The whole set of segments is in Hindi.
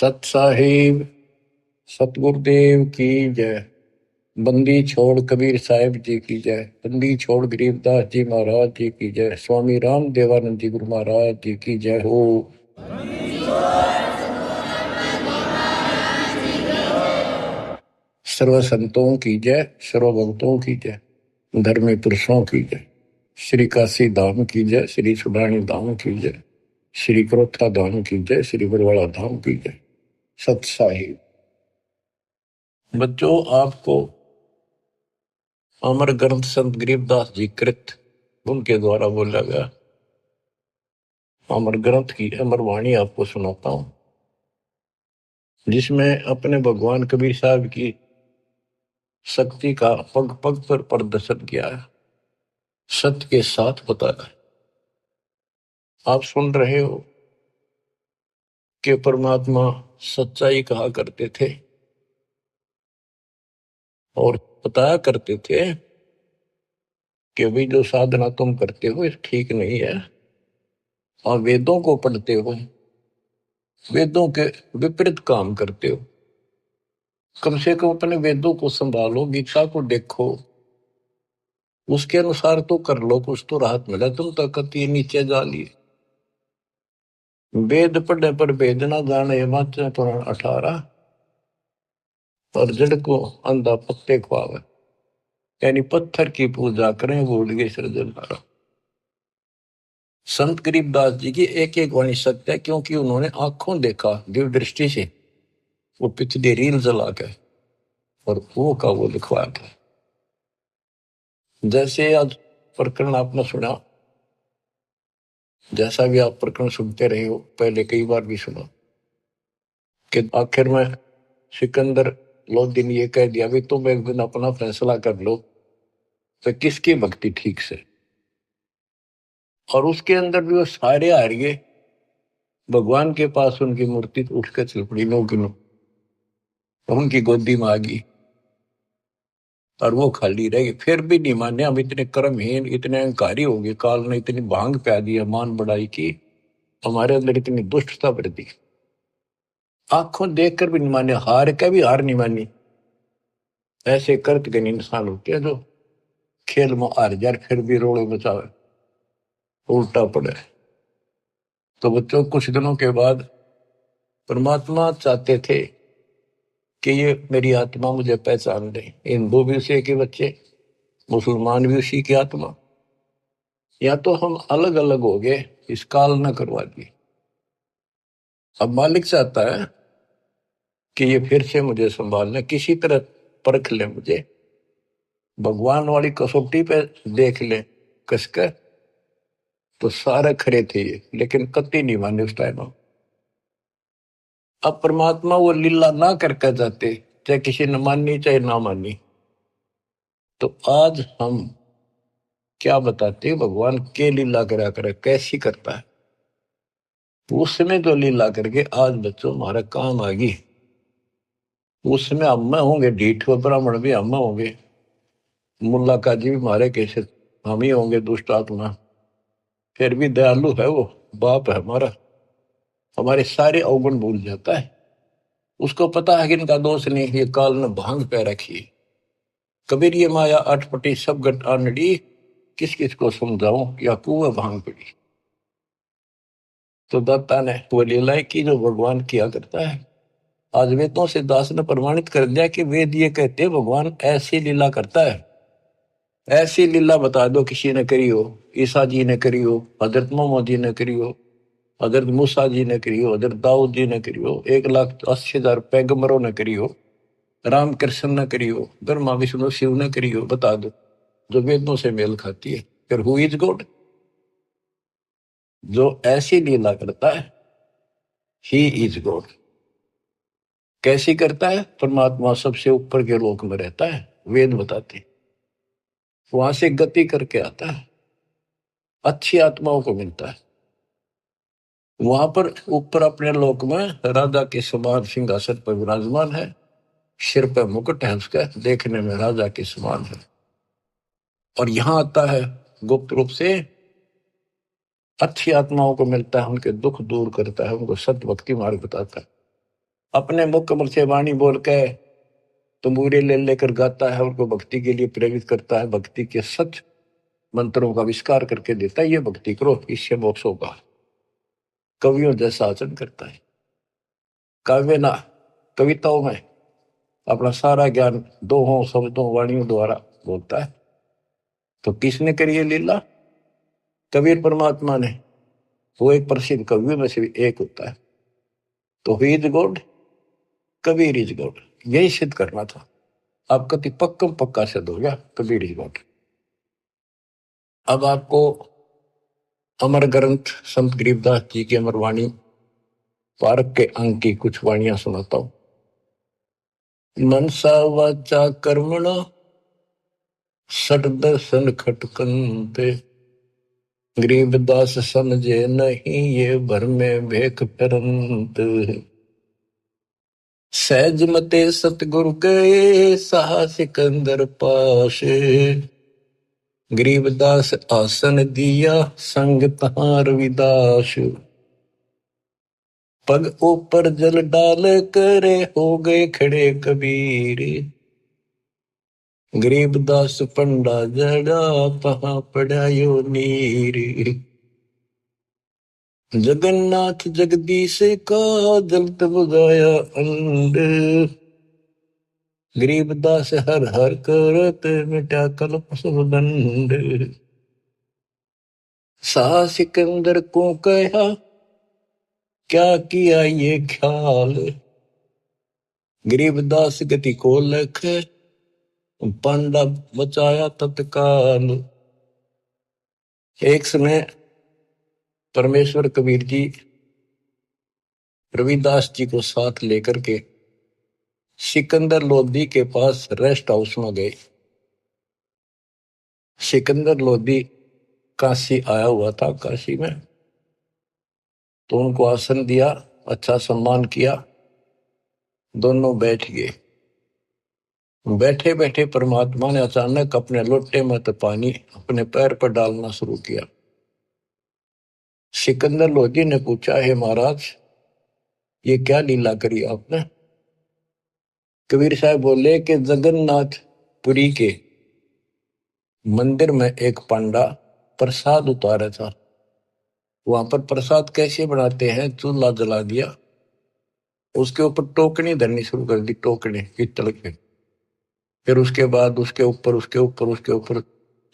सत साहिब सतगुरुदेव की जय। बंदी छोड़ कबीर साहिब जी की जय। बंदी छोड़ गरीबदास जी महाराज जी की जय। स्वामी राम देवानंद जी गुरु महाराज जी की जय हो। सर्व संतों की जय, सर्व भक्तों की जय, धर्मी पुरुषों की जय। श्री काशी धाम की जय, श्री सुडानी धाम की जय, श्री क्रोथा धाम की जय, श्री बरवाड़ा धाम की जय। सत साहिब बच्चों, आपको अमर ग्रंथ संत गरीबदास जी कृत उनके द्वारा बोला गया अमर ग्रंथ की अमर वाणी आपको सुनाता हूं, जिसमें अपने भगवान कबीर साहब की शक्ति का पग पग पर प्रदर्शन किया है, सत्य के साथ बताया है। आप सुन रहे हो कि परमात्मा सच्चाई कहा करते थे और बताया करते थे कि भाई जो साधना तुम करते हो ठीक नहीं है। और वेदों को पढ़ते हो, वेदों के विपरीत काम करते हो। कम से कम अपने वेदों को संभालो, गीता को देखो, उसके अनुसार तो कर लो, कुछ तो राहत मिला। तुम तो कति नीचे जा लिए। वेद पढ़े पर वेद ना जाने, हिमाचल पुराण 18। और जड़ को अंधा पत्ते खुआवे, यानी पत्थर की पूजा करें भूल गए सृजनहारा। संत गरीबदास जी की एक एक वाणी सत्य है, क्योंकि उन्होंने आंखों देखा दिव्य दृष्टि से, वो पिछली रील जला के और वो का वो लिखवाया था। जैसे आज प्रकरण आपने सुना, जैसा भी आप प्रकरण सुनते रहे हो, पहले कई बार भी सुना कि आखिर में सिकंदर लोधी ने ये कह दिया भी तुम एक दिन अपना फैसला कर लो तो किसकी भक्ति ठीक से। और उसके अंदर भी वो सारे हार गए। भगवान के पास उनकी मूर्ति उठ कर चल पड़ी, नो की नो, उनकी गोदी में आ गई और वो खाली रह गई। फिर भी नहीं माने, हम इतने कर्महीन, इतने अहंकारी हो गए, काल ने इतनी भांग प्या दी, मान बढ़ाई की, हमारे अंदर इतनी दुष्टता भर दी। आंखों देखकर भी नहीं माने, हार का भी हार नहीं मानी। ऐसे कर्त गण इंसान होते हैं जो खेल में हार जाए फिर भी रोड़े बचावे, उल्टा पड़े। तो बच्चों, कुछ दिनों के बाद परमात्मा चाहते थे कि ये मेरी आत्मा मुझे पहचान ले। हिंदू भी उसी के बच्चे, मुसलमान भी उसी की आत्मा। या तो हम अलग अलग हो गए, इस काल न करवा दी। अब मालिक चाहता है कि ये फिर से मुझे संभाल ले, किसी तरह परख ले मुझे, भगवान वाली कसौटी पे देख ले कसकर। तो सारे खरे थे ये, लेकिन कति नहीं माने उस टाइम। अब परमात्मा वो लीला ना करके जाते, चाहे किसी ने मानी चाहे ना मानी। तो आज हम क्या बताते हैं, भगवान के लीला करा करे, कैसी करता है। उसमें जो लीला करके आज बच्चों हमारा काम आ गई, उसमें हम में होंगे ढीठ, ब्राह्मण भी हम में होंगे, मुल्ला काजी भी हमारे कैसे हम ही होंगे दुष्ट आत्मा। फिर भी दयालु है वो, बाप है हमारा, हमारे सारे अवगुण भूल जाता है। उसको पता है कि इनका दोष नहीं, ये काल ने भांग पे रखी। कबीर ये माया अटपटी सब गट आनड़ी, किस किस को समझाऊं या कुएं भांग पड़ी। तो दत्ता ने वो लीलाएं की जो भगवान किया करता है। आज वेदों से दास ने प्रमाणित कर दिया कि वेद ये कहते भगवान ऐसी लीला करता है। ऐसी लीला बता दो किसी ने करी हो, ईसा जी ने करी हो, हजरत मोहम्मद जी ने करी हो, हजरत मूसा जी ने करी हो, हजरत दाऊद जी ने करी हो, 1,80,000 पैगंबरों ने करी हो, राम कृष्ण ने करी हो, ब्रह्मा विष्णु शिव ने करी हो, बता दो जो वेदों से मेल खाती है। फिर हु इज गॉड? जो ऐसी लीला करता है ही इज गॉड। कैसी करता है? परमात्मा सबसे ऊपर के लोक में रहता है, वेद बताते, वहां से गति करके आता है, अच्छी आत्माओं को मिलता है। वहां पर ऊपर अपने लोक में राजा के समान सिंहासन पर विराजमान है, सिर पर मुकुट है उसका, देखने में राजा के समान है। और यहां आता है गुप्त रूप से, अच्छी आत्माओं को मिलता है, उनके दुख दूर करता है, उनको सत्य भक्ति मार्ग बताता है। अपने मुख कमल से वाणी बोल के तंबूरे ले लेकर गाता है, उनको भक्ति के लिए प्रेरित करता है, भक्ति के सच मंत्रों का आविष्कार करके देता है। ये भक्ति करो, इससे मोक्ष होगा। कवियों जैसा आचरण करता है। काव्य ना कविताओं में अपना सारा ज्ञान दोहों शब्दों वाणियों द्वारा बोलता है। तो किसने करी ये लीला? कबीर परमात्मा ने। वो एक प्रसिद्ध कवियों में से भी एक होता है। तो he is God, Kabir is God, यही सिद्ध करना था। आप कति पक्कम पक्का सिद्ध हो गया, कबीर इज गॉड। अब आपको अमर ग्रंथ संत गरीबदास जी की अमर वाणी पारक के अंग की कुछ वाणियां सुनाता हूं। मनसा वाचा कर्मणा सट दर्शन खटकनते, गरीबदास समझे नहीं ये भर में भेख फिरंत। सहज मते सतगुरु गए सहा सिकंदर पास, गरीबदास आसन दिया संग तहां रविदास। पग ऊपर जल डाल करे हो गए खड़े कबीर, गरीबदास पंडा जड़ा तहां पड़ा यो नीर। जगन्नाथ जगदीश का जलत बुझाया अंड, गरीबदास हर हर करत मिटा कल्प सब दंड। सा सिकंदर को कहा क्या किया ये ख्याल, गरीबदास गति को लख पांडा बचाया तत्काल। एक समय परमेश्वर कबीर जी रविदास जी को साथ लेकर के सिकंदर लोधी के पास रेस्ट हाउस में गए। सिकंदर लोधी काशी आया हुआ था, काशी में। तो उनको आसन दिया, अच्छा सम्मान किया, दोनों बैठ गए। बैठे बैठे परमात्मा ने अचानक अपने लोटे में तो पानी अपने पैर पर डालना शुरू किया। सिकंदर लोधी ने पूछा, हे महाराज ये क्या लीला करी आपने? कबीर साहब बोले कि जगन्नाथपुरी के मंदिर में एक पंडा प्रसाद उतारा था। वहां पर प्रसाद कैसे बनाते हैं, चूल्हा जला दिया, उसके ऊपर टोकनी धरनी शुरू कर दी, टोकनी पीतल के। फिर उसके बाद उसके ऊपर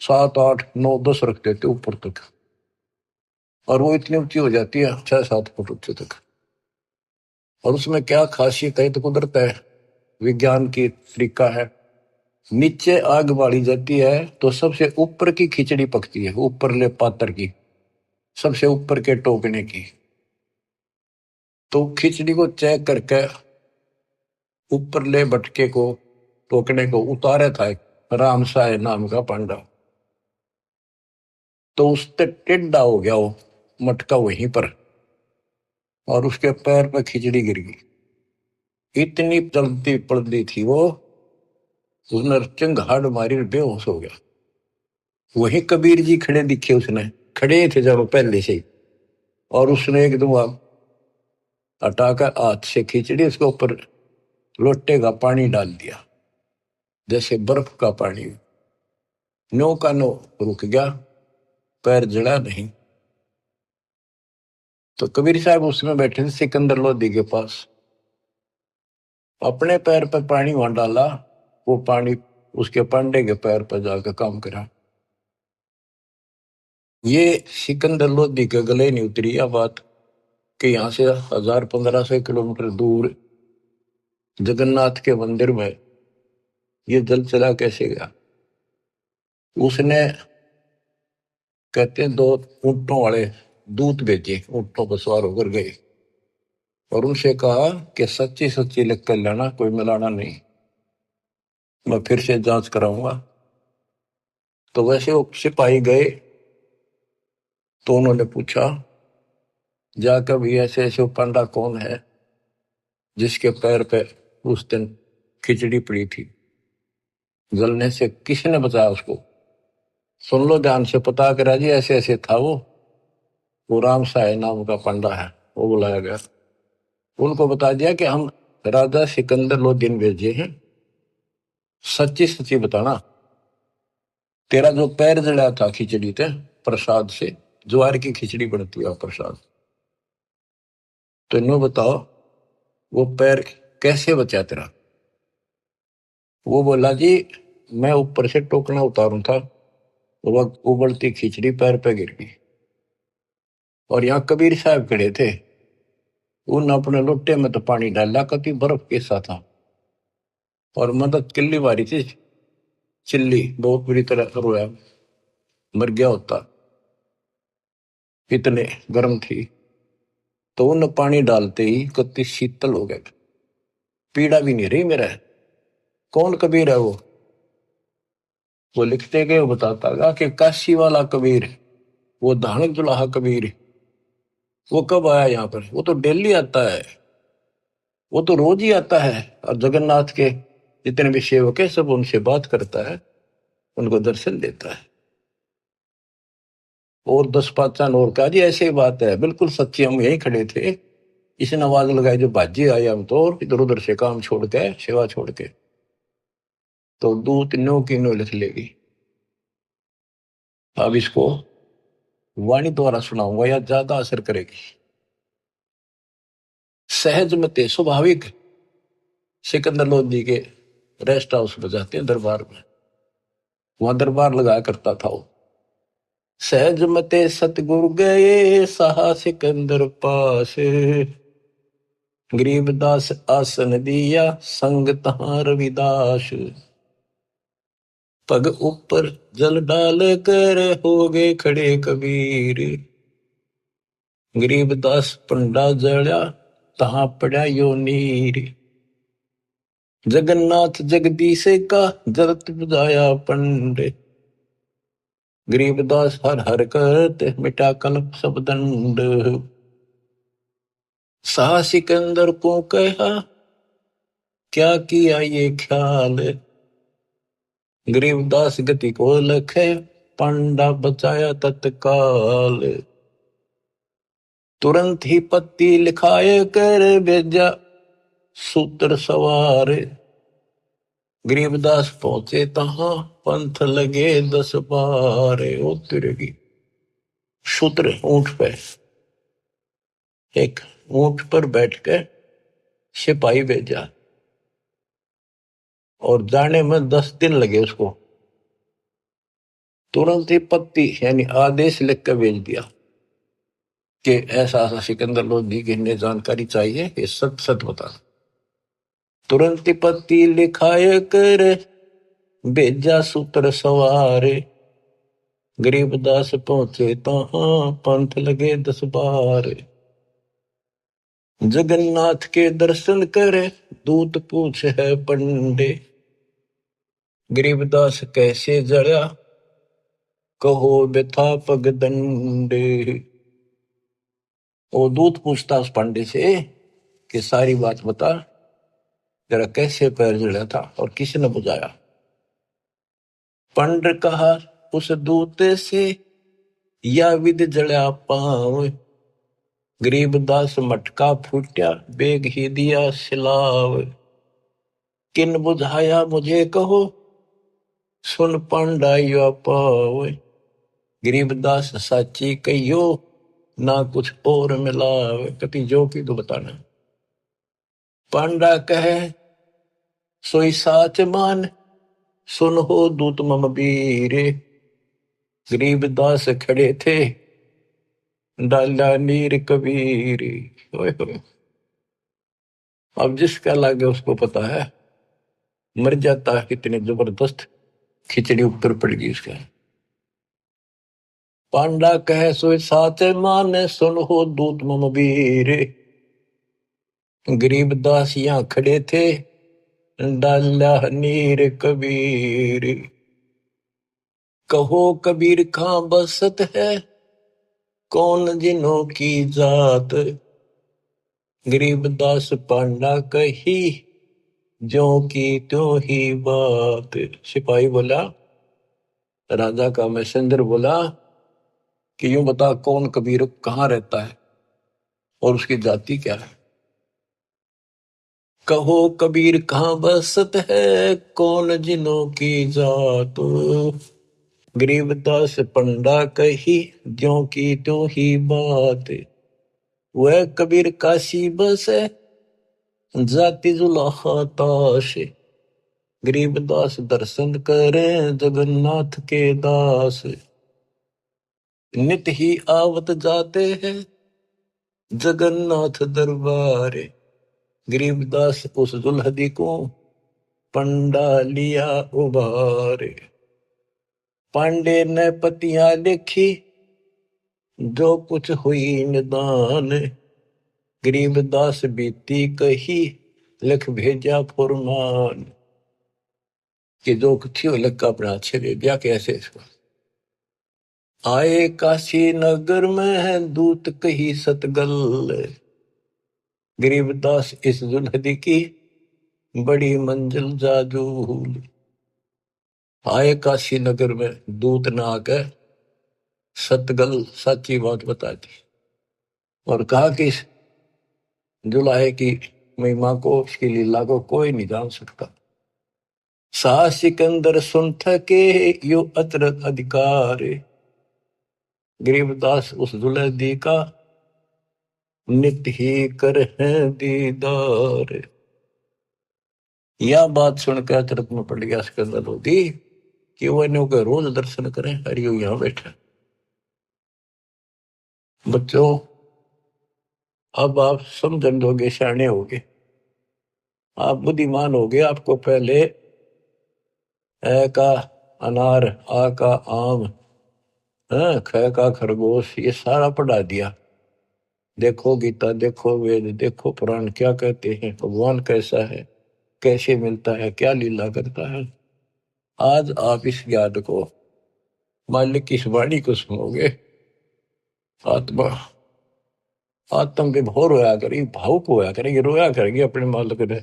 7 8 9 10 रख देते ऊपर तक, और वो इतनी ऊंची हो जाती है 6 7 फुट ऊंचे तक। और उसमें क्या खासियत है, तो कुदरत है, विज्ञान की तरीका है। नीचे आग बाड़ी जाती है तो सबसे ऊपर की खिचड़ी पकती है, ऊपर ले पात्र की, सबसे ऊपर के टोकने की। तो खिचड़ी को चेक करके ऊपर ले भटके को टोकने को उतारे था एक राम साय नाम का पांडा। तो उससे टेढ़ा हो गया वो मटका वहीं पर, और उसके पैर पर खिचड़ी गिर गई। इतनी जल्दी पड़ती थी वो, उसने चिंगाड़ मारी, बेहोश हो गया। वही कबीर जी खड़े दिखे, उसने खड़े थे जब पहले से ही, और उसने एकदम हटाकर हाथ से खिचड़ी उसके ऊपर लोटे का पानी डाल दिया, जैसे बर्फ का पानी। नो का नो रुक गया, पैर जड़ा नहीं। तो कबीर साहब उसमें बैठे थे सिकंदर लोधी के पास, अपने पैर पर पानी वहां डाला, वो पानी उसके पांडे के पैर पर जाकर काम करा। ये सिकंदर लोधी के गले नहीं उतरी यह बात कि यहां से 1000-1500 किलोमीटर दूर जगन्नाथ के मंदिर में ये जल चला कैसे गया। उसने कहते हैं 2 ऊंटों वाले दूत भेजे, ऊंटों पर सवार होकर गए और उनसे कहा कि सच्ची सच्ची लिख कर लाना, कोई मिलाना नहीं, मैं फिर से जांच कराऊंगा। तो वैसे वो सिपाही गए, तो उन्होंने पूछा जाकर भी ऐसे ऐसे पंडा कौन है जिसके पैर पे उस दिन खिचड़ी पड़ी थी, जलने से किसने बचाया उसको? सुन लो ध्यान से, पता करा जी, ऐसे ऐसे था वो राम साय नाम का पंडा है। वो बुलाया गया, उनको बता दिया कि हम राजा सिकंदर लोदीन भेजे हैं, सच्ची सच्ची बताना, तेरा जो पैर जड़ा था खिचड़ी थे प्रसाद से, ज्वार की खिचड़ी बनती है प्रसाद, तो इन्हों बताओ वो पैर कैसे बचा तेरा। वो बोला जी मैं ऊपर से टोकना उतारू था, वो उबलती खिचड़ी पैर पे गिर गई, और यहाँ कबीर साहब खड़े थे, उन अपने लोटे में तो पानी डाला, कति बर्फ के साथ था, और मदद किल्ली मारी थी, चिल्ली बहुत बुरी तरह रोया, मर गया होता, इतने गर्म थी। तो उन पानी डालते ही कति शीतल हो गए, पीड़ा भी नहीं रही मेरा। कौन कबीर है वो लिखते गए, वो बताता गा कि काशी वाला कबीर, वो धानक जुलाहा कबीर, वो कब आया यहाँ पर, वो तो डेली आता है, वो तो रोज ही आता है, और जगन्नाथ के जितने भी सेवक है सब उनसे बात करता है, उनको दर्शन देता है। और 10 5 और कहा जी ऐसे ही बात है, बिल्कुल सच्ची, हम यहीं खड़े थे, इसने आवाज लगाई जो बाजी आए, हम तो इधर उधर से काम छोड़ के सेवा छोड़ के, तो दूत नो की नो लिख लेगी। अब इसको वाणी द्वारा सुनाऊंगा या ज्यादा असर करेगी। सहज मते स्वाभाविक सिकंदर लोधी के रेस्ट हाउस में जाते हैं, दरबार में, वहां दरबार लगाया करता था वो। सहज मते सतगुरु गए सहा सिकंदर पास, गरीबदास आसन दिया संग तहां रविदास, पग ऊपर जल डाल कर हो गए खड़े कबीर, गरीबदास पंडा जड़ा तहां पड़ा यो नीर, जगन्नाथ जगदीश का जरत बुझाया पंडे, गरीबदास हर हर करते मिटा कल्प सब दंड, सा सिकंदर को कहा क्या किया ये ख्याल, गरीबदास गति को लखे पंडा बचाया तत्काल, तुरंत ही पत्ती लिखाए कर भेजा सूत्र सवार, गरीबदास पहुंचे तहां पंथ लगे 10 12, ओ तिरगी सूत्र ऊंट पे, एक ऊंट पर बैठकर सिपाही भेजा, और जाने में 10 दिन लगे उसको, तुरंत ही पत्ती यानी आदेश लिख कर भेज दिया कि ऐसा ऐसा सिकंदर लोधी की इन्हें जानकारी चाहिए, ये सच सच बता। तुरंत ही पत्ती लिखाए कर भेजा सूत्र सवार, गरीबदास पहुंचे तहां पंथ लगे 10 12, जगन्नाथ के दर्शन करे दूत पूछ है पंडे, गरीबदास कैसे जड़ा कहो व्यथा पग दंडे। वो दूत पूछता उस पंडे से कि सारी बात बता, जरा कैसे पैर जड़ा था और किसने बुझाया। पंड कहा उस दूत से या विद जड़ा पांव, गरीबदास मटका फूट्या बेग ही दिया सिलाव, किन बुझाया मुझे कहो सुन पंडाइया पाव, गरीबदास साची कहियो ना कुछ और मिलाव, कति जो की तो बताना। पांडा कहे सोई साच मान सुन हो दूत मम बीरे, गरीबदास खड़े थे डाला नीर कबीर। अब जिसका लागे उसको पता है, मर जाता है कितने जबरदस्त खिचड़ी ऊपर पड़ गई उसका। पांडा कहे सोई साच मान सुन हो दूत मम बीर, गरीबदास यहाँ खड़े थे डाला नीर कबीर, कहो कबीर कहाँ बसत है कौन जिनों की जात, गरीबदास पांडा कही जो की त्यों ही बात। सिपाही बोला, राजा का मैसेंजर बोला कि यूं बता कौन कबीर कहाँ रहता है और उसकी जाति क्या है। कहो कबीर कहाँ बसत है, कौन जिनों की जात। गरीबदास पंडा कही, ज्यों की त्यों ही बात। वह कबीर काशी बसे, जाति जुलाहा ताश। गरीबदास दर्शन करें, जगन्नाथ के दास। नित ही आवत जाते हैं, जगन्नाथ दरबार। गरीबदास उस दुल्हदी को, पंडा लिया उबार। पांडे ने पतियां लिखी, जो कुछ हुई निदान। गरीबदास बीती कही, लिख भेजा फुरमान। कि जो कुछ हो लिख अपना अच्छे दे दिया। कैसे इसको आए काशी नगर में, दूत कही सतगल। गरीबदास इस दुल्हदी की, बड़ी मंजिल जाजूल। आए काशी नगर में, दूत ना आकर सतगल सच्ची बात बता दी और कहा कि इस जुलाहे की महिमा को, उसकी लीला को कोई नहीं जान सकता। सा सिकंदर सुन थके, यो अतर अधिकार। गरीबदास उस दुल्हदी का, नित ही कर है दीदार। यह बात सुनकर अचरज में पड़ गया सिकंदर लोधी कि वो इन्हों के रोज दर्शन करें। हरियो यहां बैठा। बच्चों अब आप समझन दोगे, सियाने होगे, आप बुद्धिमान होगे। आपको पहले ए का अनार, आ का आम, ख का खरगोश, ये सारा पढ़ा दिया। देखो गीता, देखो वेद, देखो पुराण क्या कहते हैं, भगवान कैसा है, कैसे मिलता है, क्या लीला करता है। आज आप इस ज्ञान को, मालिक की इस वाणी को सुनोगे। आत्मा आत्म विभोर होया करेगी, भावुक होया करेगी, रोया करेगी अपने मालिक ने।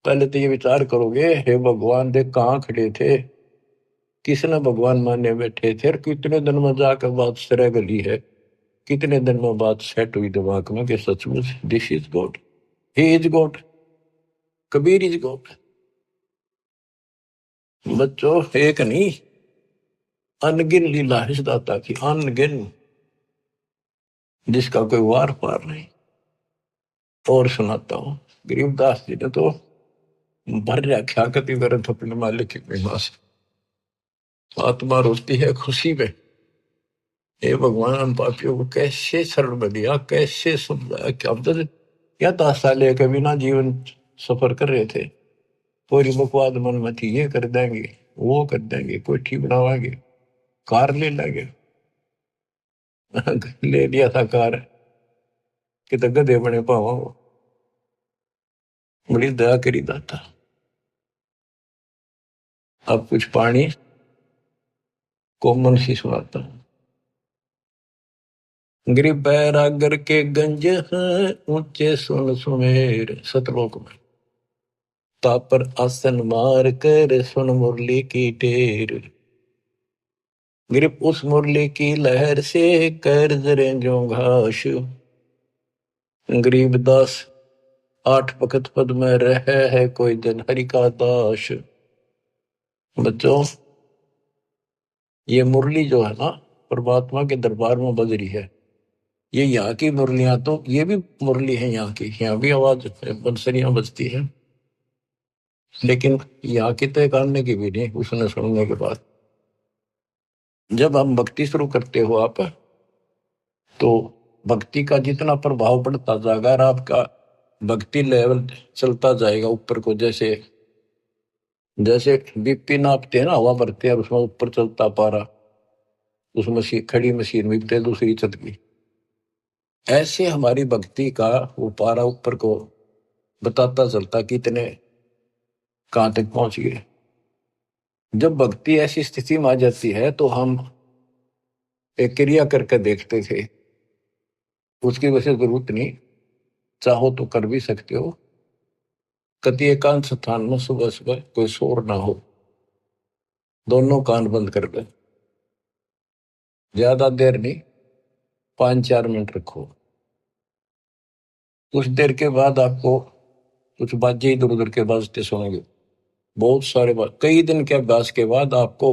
पहले तो ये विचार करोगे, हे भगवान देख कहाँ खड़े थे, किसने भगवान माने बैठे थे, और कितने दिन में जाकर बात सिरा गली है, कितने दिन में बात सेट हुई दिमाग में कि सचमुच this is God, he is God, Kabir is God. बच्चों एक नहीं, अनगिन लीला है इस दाता की, अनगिन, जिसका कोई वार पार नहीं। और सुनाता हूं, गरीबदास जी ने तो भर रखा कति वरत अपने मालिक की महिमा से। आत्मा रोती है खुशी में, हे भगवान हम पापियों को कैसे शरण में दिया, कैसे समझाया। क्या अब तक क्या ताशा लेकर बिना जीवन सफर कर रहे थे, पूरी बकवाद मन में थी, ये कर देंगे, वो कर देंगे, कोठी बनावाएंगे, कार ले लेंगे। ले लिया था कार कि तो गधे बने पावा। बड़ी दया करी दाता। अब कुछ पानी कोमल सी सुनाता हूं। गरीब बैरागर के गंज हैं, ऊंचे सुन सुमेर, सतलोक में तापर आसन मार कर, सुन मुरली की टेर। गरीब उस मुरली की लहर से, कर जरे जो घास। गरीबदास आठ पखत पद में रहे है, कोई दिन हरि का दास। बच्चों ये मुरली जो है ना, परमात्मा के दरबार में बज रही है। ये यहाँ की मुरलियां, तो ये भी मुरली है यहाँ की, यहाँ भी आवाज बंसरियां बजती है, लेकिन यहाँ की तो एक आने की भी नहीं उसने सुनने के बाद। जब हम भक्ति शुरू करते हो आप, तो भक्ति का जितना प्रभाव पड़ता जाएगा और आपका भक्ति लेवल चलता जाएगा ऊपर को। जैसे जैसे बीपी नापते हैं ना, हवा भरते हैं, उसमें ऊपर चलता पारा, उस मशीन, खड़ी मशीन में दूसरी छत की, ऐसे हमारी भक्ति का वो पारा ऊपर को बताता चलता कितने कहां तक पहुंच गए। जब भक्ति ऐसी स्थिति में आ जाती है तो हम एक क्रिया करके देखते थे, उसकी वजह से जरूरत नहीं, चाहो तो कर भी सकते हो। कति एकांत स्थान में सुबह सुबह कोई शोर ना हो, दोनों कान बंद कर ले, ज्यादा देर नहीं, 5-4 मिनट रखो। कुछ देर के बाद आपको कुछ बाजे इधर उधर के बाजते सुनेंगे, बहुत सारे कई दिन के अभ्यास के बाद आपको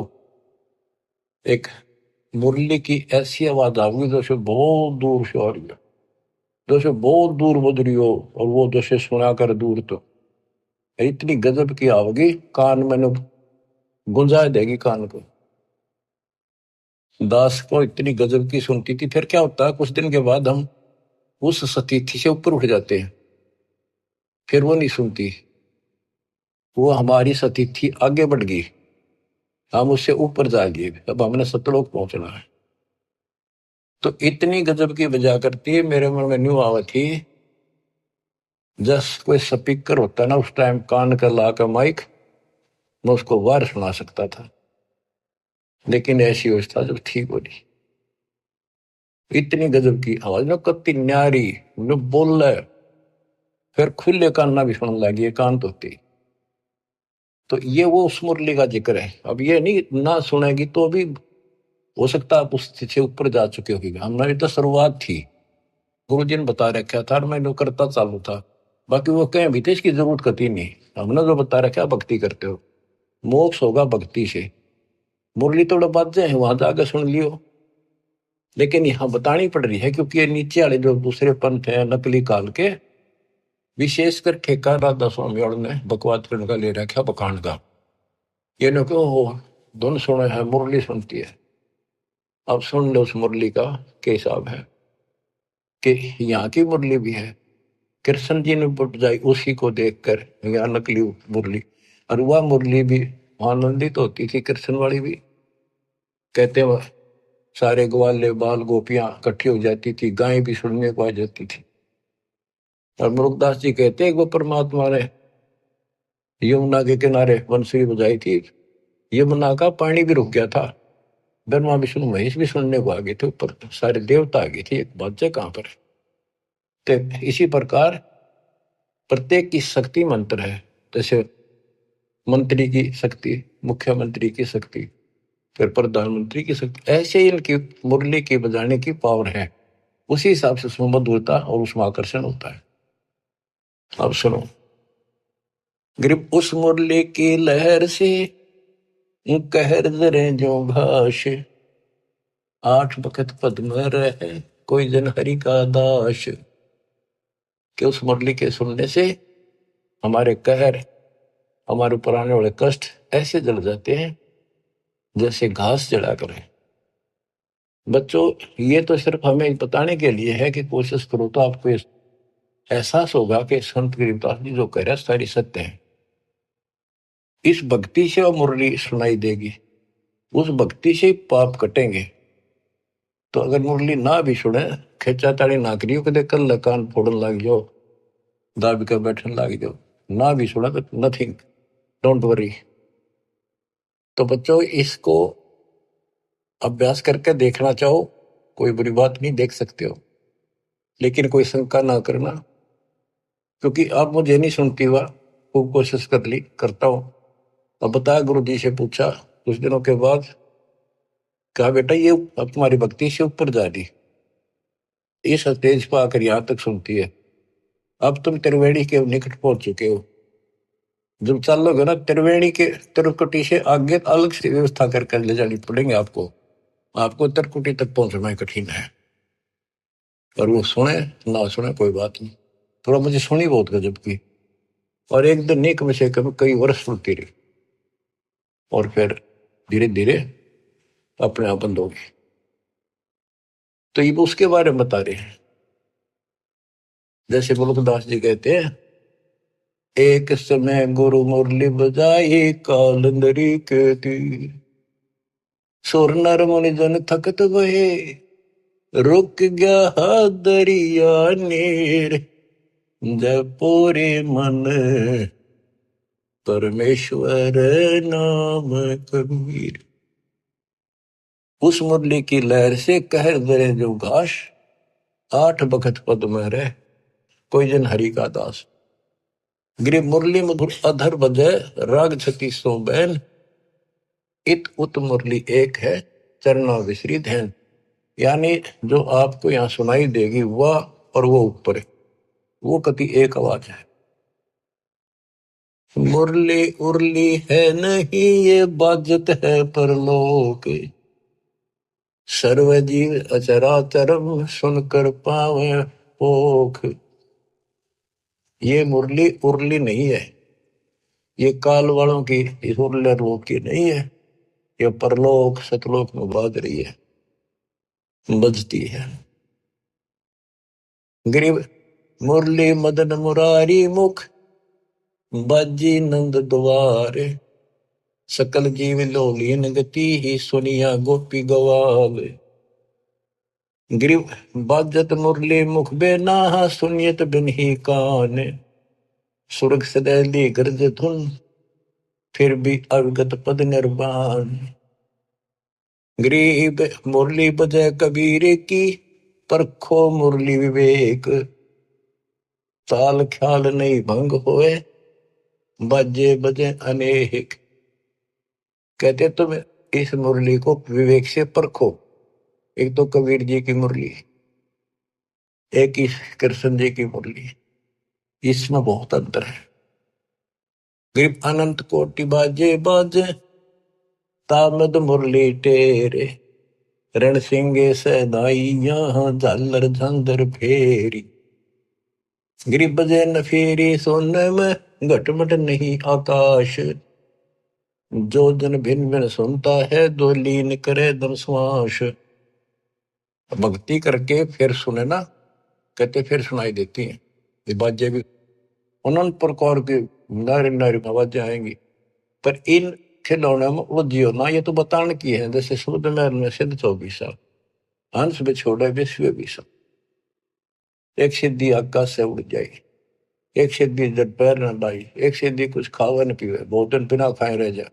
एक मुरली की ऐसी आवाज आएगी जैसे बहुत दूर से आ रही है, जैसे बहुत दूर बज रही हो, और वो जैसे सुना कर दूर तो इतनी गजब की आवेगी, कान में गुंजा देगी कान को। दास को इतनी गजब की सुनती थी। फिर क्या होता है, कुछ दिन के बाद हम उस सतीथि से ऊपर उठ जाते हैं, फिर वो नहीं सुनती, वो हमारी सतीथि आगे बढ़ गई, हम उससे ऊपर जा गए, अब हमने सतलोक पहुंचना है। तो इतनी गजब की बजा करती है, मेरे मन में न्यू आवा थी जस कोई स्पीकर होता ना उस टाइम कान का ला का माइक, मैं उसको वार सुना सकता था, लेकिन ऐसी अवस्था जब ठीक हो रही, इतनी गजब की आवाज ना, कत्ती न्यारी जो बोल रहा है, फिर खुले कान ना भी सुनने लगी, कान तो होती। तो ये वो उस मुरली का जिक्र है। अब ये नहीं ना सुनेगी तो भी हो सकता आप उस से ऊपर जा चुके होगी, हमारी तो शुरुआत थी, गुरु जी ने बता रखा था, मैं करता चालू था, बाकी वो कहें भी थे इसकी जरूरत कती नहीं, हमने जो बता रखा भक्ति करते हो, मोक्ष होगा भक्ति से। मुरली थोड़ा बातें हैं वहां जाकर सुन लियो, लेकिन यहाँ बतानी पड़ रही है क्योंकि ये नीचे वाले जो दूसरे पंथ है नकली काल के, विशेषकर ठेका राधा स्वामी और ने बकवाद करने का ले रखा बखान का, ये न क्यों धुन सुने है मुरली सुनती है। अब सुन लो उस मुरली का क्या हिसाब है, कि यहाँ की मुरली भी है, कृष्ण जी ने बजाई उसी को देखकर, यहाँ नकली मुरली, और वह मुरली भी आनंदित होती थी, कृष्ण वाली भी, कहते वह सारे ग्वाले बाल गोपियां इकट्ठी हो जाती थी, गाय भी सुनने को आ जाती थी। और मुरुगदास जी कहते हैं वो परमात्मा ने यमुना के किनारे बंसुरी बजाई थी, यमुना का पानी भी रुक गया था, ब्रह्मा विष्णु महेश भी सुनने को आ गए थे, ऊपर सारे देवता आ गए थे, एक बात है कहां पर। तो इसी प्रकार प्रत्येक की शक्ति मंत्र है, जैसे मंत्री की शक्ति, मुख्यमंत्री की शक्ति, फिर प्रधानमंत्री की शक्ति, ऐसे ही इनकी मुरली की बजाने की पावर है, उसी हिसाब से उसमें मधुरता और उसमें आकर्षण होता है। अब सुनो, ग्रिप उस मुरली की लहर से कहर जरे जो घास, आठ बखत पद्म रहे कोई जन हरि का दास। कि उस मुरली के सुनने से हमारे कहर, हमारे ऊपर आने वाले कष्ट ऐसे जल जाते हैं जैसे घास जला करे। बच्चों, ये तो सिर्फ हमें बताने के लिए है कि कोशिश करो तो आपको एहसास होगा कि संत गरीबदास जी जो कह रहे हैं सारी सत्य है। इस भक्ति से वो मुरली सुनाई देगी, उस भक्ति से पाप कटेंगे। तो अगर मुरली ना भी सुने, खेचा ताड़ी ना करियो, कदे कल कान फोड़न लग जाओ, दाबी कर बैठने लग जाओ, ना भी सुना तो नथिंग, डोंट वरी। तो बच्चों, इसको अभ्यास करके देखना चाहो, कोई बुरी बात नहीं, देख सकते हो, लेकिन कोई शंका ना करना, क्योंकि अब मुझे नहीं सुनती हुआ, खूब कोशिश कर ली, करता हूं। अब बताया, गुरु जी से पूछा कुछ दिनों के बाद, कहा बेटा ये अब तुम्हारी भक्ति से ऊपर जा रही, इस स्टेज पर आकर यहां तक सुनती है, अब तुम त्रिवेणी के निकट पहुंच चुके हो, जब चलोगे ना त्रिवेणी के त्रिकुटी से आगे अलग से व्यवस्था करके ले जानी पड़ेंगे आपको, आपको त्रिकुटी तक पहुंचना कठिन है। और वो सुने ना सुने कोई बात नहीं, थोड़ा मुझे सुनी बहुत गजब की, और एक दिन नहीं कम से कम कई वर्ष सुनती रही, और फिर धीरे धीरे अपने आप बंद हो गई। तो ये उसके बारे में बता रहे हैं, जैसे मुल्कदास जी कहते हैं, एक समय गुरु मुरली बजाई कालंदरी के तीर, सुर नर मुनि जन थकत भये, रुक गया दरिया नीर, जपोरे मन परमेश्वर नाम कबीर। उस मुरली की लहर से कहर दरे जो घास, आठ बखत पद में रह कोई जन हरि का दास। गिर मुरली मधुर अधर बजय राग छती सो बैन, इत उत मुरली एक है चरना विसरी धैन। यानी जो आपको यहाँ सुनाई देगी वह और वो ऊपर, वो कति एक आवाज है। मुरली उरली है नहीं ये बाजत है परलोक, सर्वजीव अचराचरम सुनकर पावे पोख। ये मुरली उरली नहीं है, ये काल वालों की, इस उरले लोक की नहीं है, ये परलोक सतलोक में बाज रही है, बजती है। गरीब मुरली मदन मुरारी मुख, बाजी नंद द्वारे, सकल जीव लोलीन गति ही सुनिया गोपी गवावे। गिरिव बाजत मुरली मुख बेना सुनियत बिन ही कान, सुरग सदैली गर्ज धुन फिर भी अवगत पद निर्वाण। गरीब मुरली बजय कबीर की, परखो मुरली विवेक, ताल ख्याल नहीं भंग होए बाजे बजे अनेक। कहते तुम इस मुरली को विवेक से परखो। एक तो कबीर जी की मुरली, एक ही कृष्ण जी की मुरली, इसमें बहुत अंतर है। गरीब अनंत कोटि बाजे बाजे, तामद मुरली टेरे, रण सिंगे सदाइया झालर झंझर फेरी। गरीब बजे न फेरी सोने में घटमट नहीं आकाश, जो जन भिन्न भिन्न सुनता है दो लीन करे दम श्वास। भक्ति करके फिर सुने ना, कहते फिर सुनाई देती हैं ये बाजें भी, अनंत प्रकार की नारी नारी आवाजें आएंगी। पर इन खिलौने में उलझियो ना, ये तो बताने की है। जैसे शुद्ध महल में सिद्ध 24 हंस में छोड़े विश्व विषम, एक सिद्धि आकाश से उड़ जाई, एक सिद्धि जब पैर न लाई, एक सिद्धि कुछ खावे न पीवे बहुत दिन बिना खाए रह जा,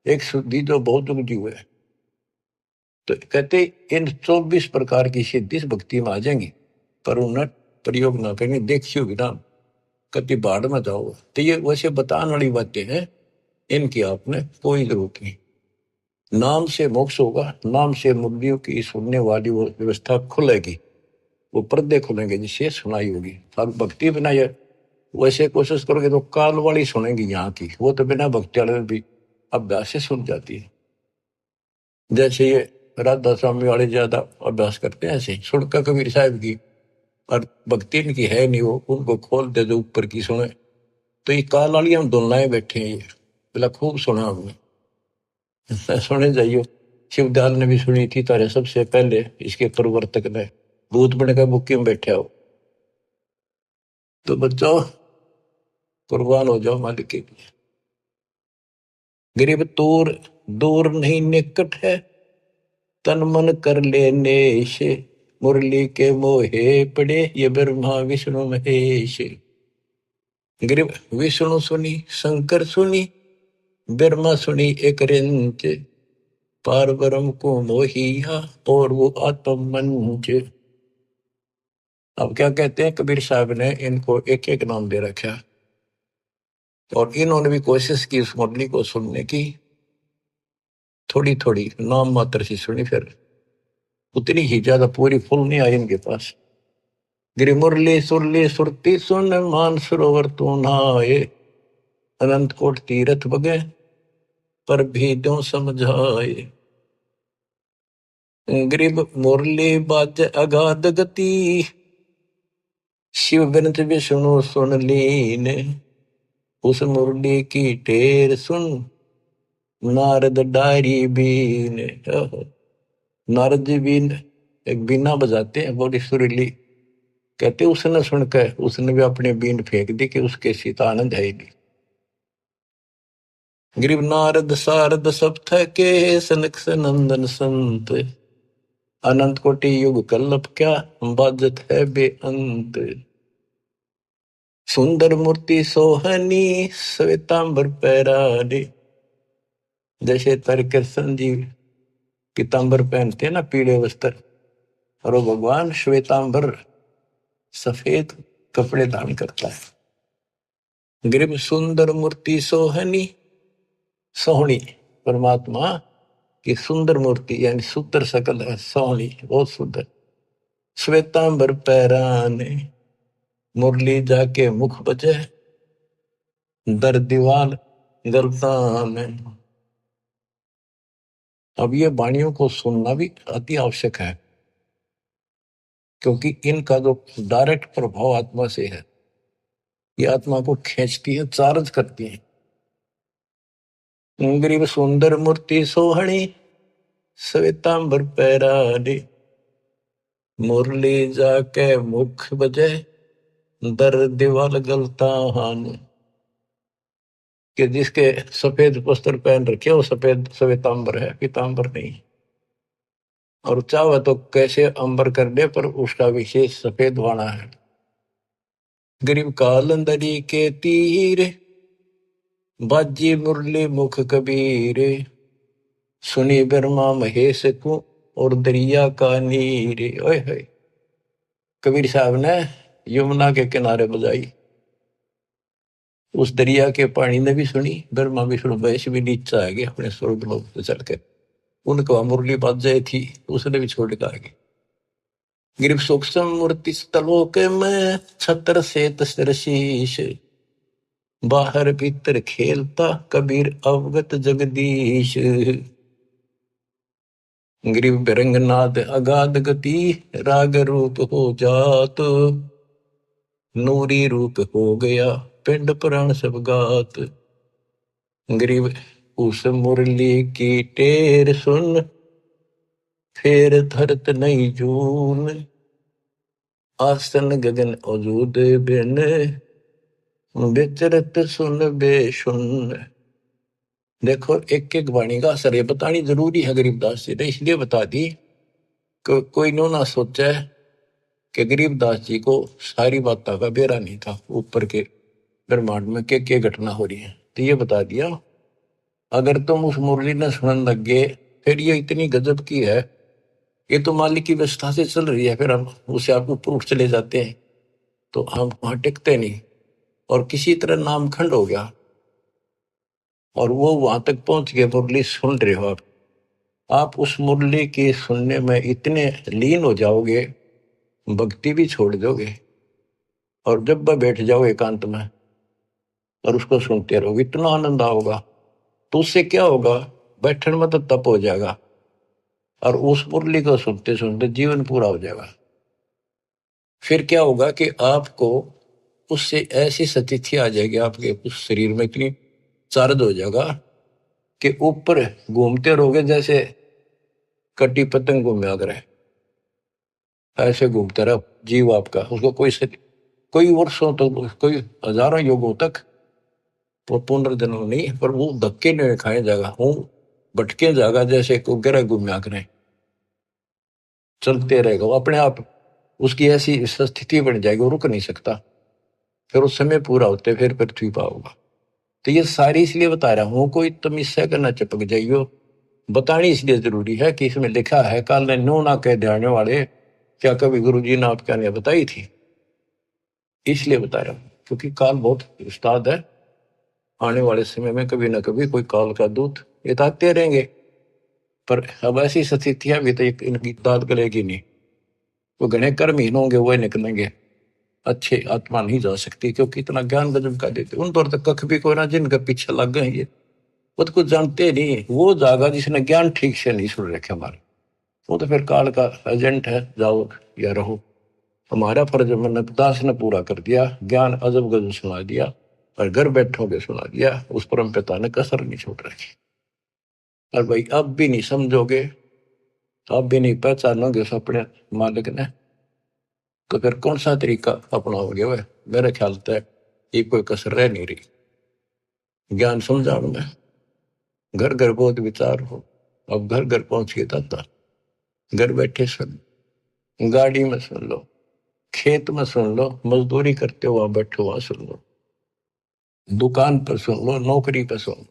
एक सिद्धि जो बहुत उगजी हुए। तो कहते इन 24 प्रकार की सिद्धि इस भक्ति में आ जाएंगी, पर उन्हें प्रयोग ना करेंगे, देखियो भी ना, कति बाढ़ में जाओ। तो ये वैसे बताने वाली बातें हैं, इनकी आपने कोई जरूरत नहीं। नाम से मोक्ष होगा, नाम से मुक्तियों की सुनने वाली वो व्यवस्था खुलेगी, वो पर्दे खुलेंगे जिससे सुनाई होगी। अब भक्ति बिना ये वैसे कोशिश करोगे तो काल वाली सुनेंगी यहाँ की, वो तो बिना भक्ति वाले भी अभ्यास से सुन जाती है। जैसे ये राधा स्वामी वाले ज्यादा अभ्यास करते हैं, ऐसे सुनकर कबीर साहब की, और भक्ति इनकी है नहीं, वो उनको खोल दे जो ऊपर की सुने। तो ये काल वाली हम दोनों बैठे हैं, ये बोला खूब सुना हमने, सुने जाइयो। शिवदयाल ने भी सुनी थी तारे सबसे पहले, इसके प्रवर्तक ने, भूत बन का बुक्की में बैठे हो। तो बच्चों कुर्बान हो जाओ मालिक के लिए। गरीब दूर दूर नहीं निकट है, तन मन कर ले नेश, मुरली के मोहे पड़े ये ब्रह्मा विष्णु महेश। गरीब विष्णु सुनी शंकर सुनी, ब्रह्मा सुनी एक रिंच, पार ब्रह्म को मोहिया और वो आत्म मंच। अब क्या कहते हैं कबीर साहब ने इनको एक एक नाम दे रखा, और इन्होंने भी कोशिश की उस मुरली को सुनने की, थोड़ी थोड़ी नाम मात्र से सुनी, फिर उतनी ही ज्यादा पूरी फुल नहीं आई इनके पास। गिरी मुरली सुरली सुरती सुन, मान सरोवर तू नहाए, अनंत कोट तीरथ बगे पर भी दो समझाए। गरीब मुरली बाज अगाध गति, शिव बिनत विष्णु सुन लीन, उस मुरली की टेर सुन नारद डारी बीन। नारद जी बीन एक बीना बजाते हैं बड़ी सुरीली, कहते उसने सुनकर उसने भी अपने बीन फेंक दी कि उसके सीता आनंद है नहीं। गरीब नारद सारद सब थके, सनक सनंदन संत, अनंत कोटि युग कल्लप क्या बाजत है बेअंत। सुंदर मूर्ति सोहनी श्वेतांबर पैरारे, जैसे तर कृष्ण जी पीतांबर पहनते हैं ना, पीले वस्त्र, और वो भगवान श्वेतांबर सफेद कपड़े धारण करता है। गरीब सुंदर मूर्ति सोहनी, सोहनी परमात्मा की सुंदर मूर्ति, यानी सुंदर सकल है, सोहनी बहुत सुंदर। श्वेतांबर पैराने, मुरली जाके मुख बजे, दर दीवाल गलता में। अब ये वाणियों को सुनना भी अति आवश्यक है, क्योंकि इनका जो डायरेक्ट प्रभाव आत्मा से है, ये आत्मा को खींचती है, चार्ज करती है। गरीब सुंदर मूर्ति सोहणी, श्वेतांबर पैराडे, मुरली जाके मुख बजे, दर दीवाल गलता हान। कि जिसके सफेद वस्त्र पहन रखे वो सफेद श्वेतांबर है, पीतांबर नहीं। और चाहे तो कैसे अंबर कर दे, पर उसका विशेष सफेद वाणा है। गरीब कालंदरी के तीर, बाजी मुरली मुख कबीर, सुनी ब्रह्मा महेश को, और दरिया का नीर। ओए होए, कबीर साहब ने यमुना के किनारे बजाई, उस दरिया के पानी ने भी सुनी, ब्रह्मा विष्णु महेश भी नीचे आ गए अपने स्वर्ग लोक से चलकर। उनको मुरली बाज जाए थी, उसने भी छोड़ के आ गए। गिरिव सूक्ष्म मूर्ति तलोक में, छत्र से तस्र शीश, बाहर भीतर खेलता कबीर अवगत जगदीश। गिरिव बिरंगनाद अगाध गति, राग रूप हो जात, नूरी रूप हो गया पिंड पुराण सब गात। गिरिव उस मुरली की टेर सुन, फेर धरत नहीं जून, आसन गगन अजूद बिन, विचरत सुन बेसुन। देखो एक एक वाणी का असर बतानी जरूरी है गरीबदास जी ने, इसलिए बता दी कि कोई नो ना सोचा है कि गरीबदास जी को सारी बातों का बेरा नहीं था, ऊपर के ब्रह्मांड में क्या घटना हो रही है। तो ये बता दिया, अगर तुम उस मुरली ने सुनने लग गए, फिर ये इतनी गजब की है, ये तो मालिक की व्यवस्था से चल रही है, फिर हम उसे आप ऊपर उठ चले जाते हैं तो हम वहां टिकते नहीं, और किसी तरह नामखंड हो गया, और वो वहां तक पहुंच गए, मुरली सुन रहे हो आप उस मुरली के सुनने में इतने लीन हो जाओगे, भक्ति भी छोड़ दोगे, और जब वह बैठ जाओ एकांत में और उसको सुनते रहोगे, इतना आनंद आओगा। तो उससे क्या होगा, बैठने में तो तप हो जाएगा, और उस मुरली को सुनते सुनते जीवन पूरा हो जाएगा। फिर क्या होगा कि आपको उससे ऐसी स्थिति आ जाएगी, आपके उस शरीर में इतनी चार्ज हो जाएगा कि ऊपर घूमते रहोगे, जैसे कटी पतंग घूमे अगर ऐसे घूमता रहा जीव आपका, उसको कोई वर्षों तक, कोई हजारों युगों तक वो पुनर्जन्म नहीं, पर वो धक्के नहीं खाए जाएगा, हूं भटके जाएगा, जैसे को गिरा घूमया करें, चलते रहेगा वो अपने आप। उसकी ऐसी स्थिति बन जाएगी, वो रुक नहीं सकता, फिर उस समय पूरा होते फिर पृथ्वी पर होगा। तो ये सारी इसलिए बता रहा हूं, कोई तुम इससे करना चिपक जाइयो, बतानी इसलिए जरूरी है कि इसमें लिखा है, काल ने नो ना कह जाने वाले, क्या कभी गुरु जी ने आपके ने बताई थी, इसलिए बता रहा हूं, क्योंकि काल बहुत उस्ताद है। आने वाले समय में कभी ना कभी कोई काल का दूत ये आते रहेंगे, पर अब ऐसी स्थितियां भी तो इनकी दाद गलेगी नहीं, वो घने कर्म हीन होंगे, वो निकलेंगे, अच्छे आत्मा नहीं जा सकती, क्योंकि इतना ज्ञान गजब का देते उन पर तक कख भी कोई ना, जिनके पीछे लग गए ये वो तो कुछ जानते नहीं, वो जागा जिसने ज्ञान ठीक से नहीं सुन रखे हमारे, वो तो फिर काल का एजेंट है, जाओ या रहो। हमारा फर्ज मैंने दास ने पूरा कर दिया, ज्ञान अजब गजब सुना दिया, और घर बैठोगे सुना दिया, उस परम पिता ने कसर नहीं छोड़ रखी। और भाई अब भी नहीं समझोगे, अब भी नहीं पहचानोगे उस अपने मालिक ने, तो फिर कौन सा तरीका अपनाओगे वह, मेरे ख्याल तक ये कोई कसर रह नहीं रही। ज्ञान समझाओ में घर घर बहुत विचार हो, अब घर घर पहुंच के दाता, घर बैठे सुन, गाड़ी में सुन लो, खेत में सुन लो, मजदूरी करते हो वहां बैठे वहां सुन लो, दुकान पर सुन लो, नौकरी पर सुन लो,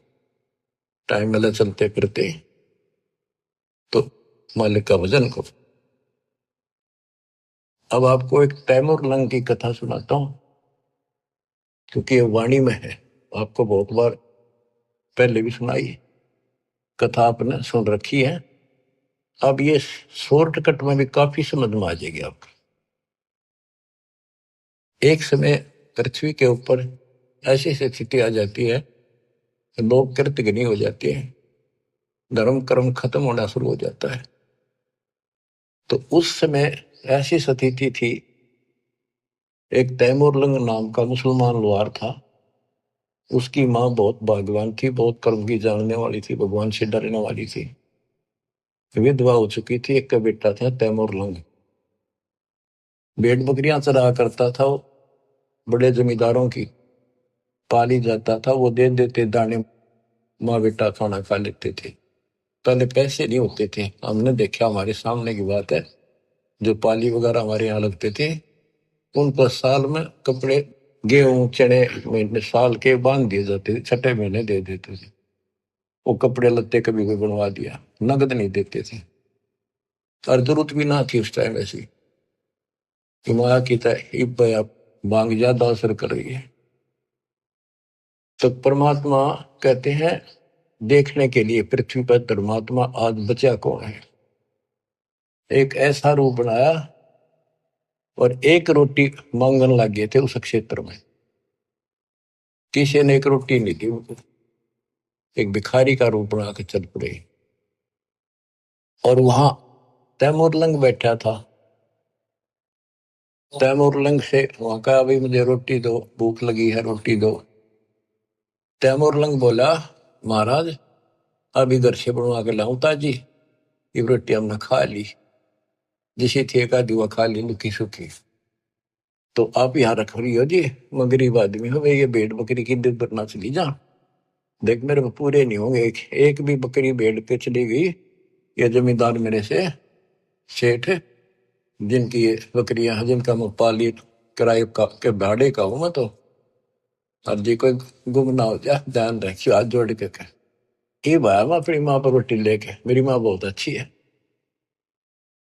टाइम मिला चलते फिरते, तो मालिक का भजन को। अब आपको एक तैमूर लंग की कथा सुनाता हूं, क्योंकि ये वाणी में है, आपको बहुत बार पहले भी सुनाई है, कथा आपने सुन रखी है। अब ये शॉर्टकट में भी काफी समझ में आ जाएगी आपको। एक समय पृथ्वी के ऊपर ऐसी स्थिति आ जाती है, लोग कृतघ्नी हो जाते हैं, धर्म कर्म खत्म होना शुरू हो जाता है। तो उस समय ऐसी स्थिति थी, एक तैमूरलंग नाम का मुसलमान लोहार था, उसकी माँ बहुत भाग्यवान थी, बहुत कर्म की जानने वाली थी, भगवान से डरने वाली थी, विधवा हो चुकी थी, एक का बेटा था तैमूरलंग, भेड़ बकरियां चरा करता था, वो बड़े जमींदारों की पाली जाता था, वो दे देते दाने, माँ बेटा खाना खा लेते थे। पहले पैसे नहीं होते थे, हमने देखा, हमारे सामने की बात है, जो पाली वगैरह हमारे यहाँ लगते थे, उनको साल में कपड़े, गेहूं चने महीने साल के बांध दिए जाते थे, छठे महीने दे देते थे, वो कपड़े लत्ते कभी कोई बनवा दिया, नगद नहीं देते थे। और जरूरत भी ना थी उस टाइम ऐसी कि माया की तय आप मांग ज्यादा असर कर रही है। तो परमात्मा कहते हैं, देखने के लिए पृथ्वी पर परमात्मा आज बचा कौन है, एक ऐसा रूप बनाया और एक रोटी मांगने लग गए थे उस क्षेत्र में, किसी ने एक रोटी नहीं दी उनको, एक भिखारी का रूप बना के चल पड़े। और वहां तैमूरलंग बैठा था, तैमूरलंग से वहां कहा, भाई मुझे रोटी दो, भूख लगी है, रोटी दो। तैमूरलंग बोला, महाराज अभी घर से बनवा के लाऊं ताजी, ये रोटी हमने खा ली, जिसे थे का दिवा खा ली लुकी सुखी, तो आप यहाँ रख रही हो जी, मैं गरीब आदमी हो, ये भेड़ बकरी की दूध बरना चली जा, देख मेरे पूरे नहीं होंगे, एक भी बकरी भेड़ पे चली गई, ये जमींदार मेरे से सेठ, जिनकी बकरियां हैं, जिनका मैं पाली किराए का के भाड़े का हूं मैं, तो और जी कोई गुम ना हो जाए, ध्यान रखियो, हाथ जोड़ के कह, ये भाया मैं अपनी माँ पर रोटी लेके, मेरी माँ बहुत अच्छी है,